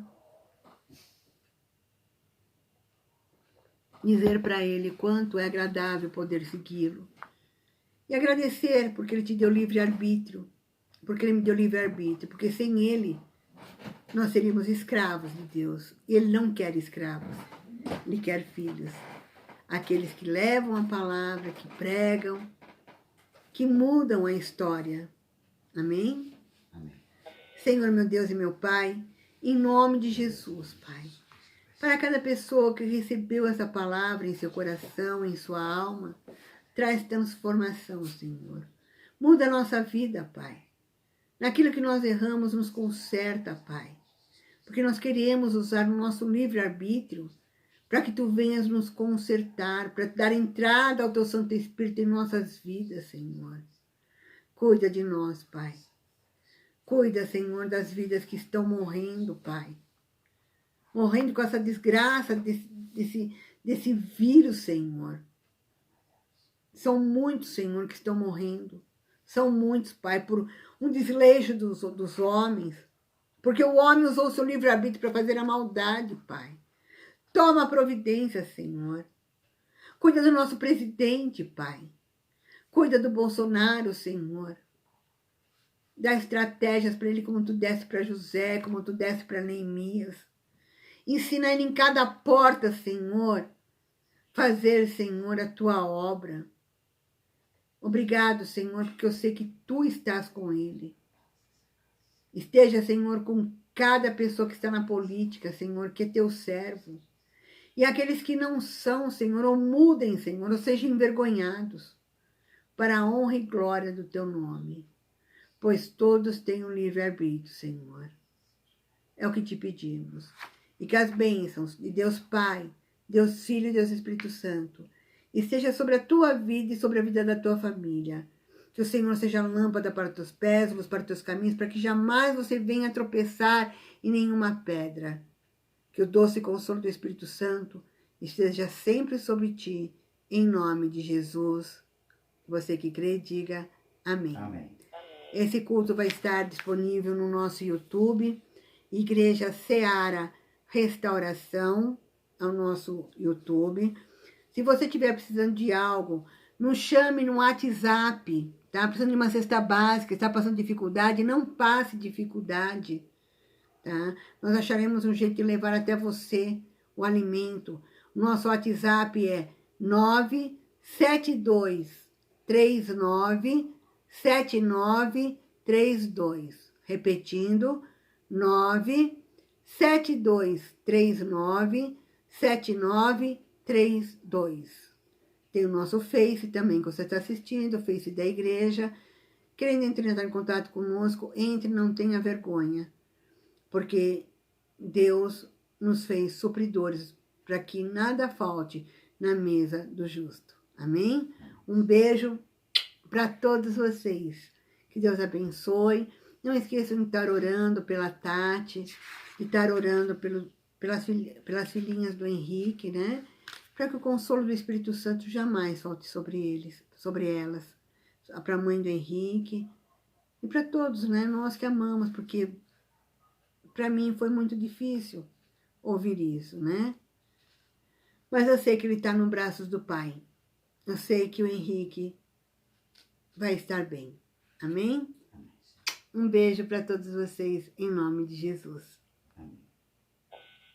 Dizer para Ele quanto é agradável poder segui-lo. E agradecer porque Ele te deu livre-arbítrio. Porque Ele me deu livre-arbítrio. Porque sem Ele, nós seríamos escravos de Deus. E Ele não quer escravos. Ele quer filhos. Aqueles que levam a palavra, que pregam, que mudam a história. Amém? Amém. Senhor, meu Deus e meu Pai, em nome de Jesus, Pai. Para cada pessoa que recebeu essa palavra em seu coração, em sua alma, traz transformação, Senhor. Muda a nossa vida, Pai. Naquilo que nós erramos, nos conserta, Pai. Porque nós queremos usar o nosso livre-arbítrio para que Tu venhas nos consertar, para dar entrada ao Teu Santo Espírito em nossas vidas, Senhor. Cuida de nós, Pai. Cuida, Senhor, das vidas que estão morrendo, Pai. Morrendo com essa desgraça desse vírus, Senhor. São muitos, Senhor, que estão morrendo. São muitos, Pai, por um desleixo dos homens. Porque o homem usou o seu livre-arbítrio para fazer a maldade, Pai. Toma providência, Senhor. Cuida do nosso presidente, Pai. Cuida do Bolsonaro, Senhor. Dá estratégias para ele como Tu desse para José, como Tu desse para Neemias. Ensina ele em cada porta, Senhor, fazer, Senhor, a Tua obra. Obrigado, Senhor, porque eu sei que Tu estás com ele. Esteja, Senhor, com cada pessoa que está na política, Senhor, que é Teu servo. E aqueles que não são, Senhor, ou mudem, Senhor, ou sejam envergonhados, para a honra e glória do Teu nome. Pois todos têm um livre-arbítrio, Senhor. É o que Te pedimos. E que as bênçãos de Deus Pai, Deus Filho e Deus Espírito Santo esteja sobre a Tua vida e sobre a vida da Tua família. Que o Senhor seja lâmpada para os Teus pés, luz para os Teus caminhos, para que jamais você venha tropeçar em nenhuma pedra. Que o doce consolo do Espírito Santo esteja sempre sobre ti, em nome de Jesus. Você que crê, diga Amém. Amém. Esse culto vai estar disponível no nosso YouTube, Igreja Seara Restauração, é o nosso YouTube. Se você estiver precisando de algo, nos chame no WhatsApp, tá? Precisando de uma cesta básica, está passando dificuldade, não passe dificuldade, tá? Nós acharemos um jeito de levar até você o alimento. Nosso WhatsApp é 972397932. Repetindo, 972397932. Tem o nosso Face também, que você está assistindo, o Face da igreja. Querendo entrar em contato conosco, entre, não tenha vergonha. Porque Deus nos fez supridores para que nada falte na mesa do justo. Amém? Um beijo para todos vocês. Que Deus abençoe. Não esqueçam de estar orando pela Tati, de estar orando pelas filhinhas do Henrique, né? Para que o consolo do Espírito Santo jamais falte sobre elas. Para a mãe do Henrique e para todos, né? Nós que amamos, porque para mim foi muito difícil ouvir isso, né? Mas eu sei que ele está nos braços do Pai. Eu sei que o Henrique vai estar bem. Amém? Um beijo para todos vocês, em nome de Jesus. Amém.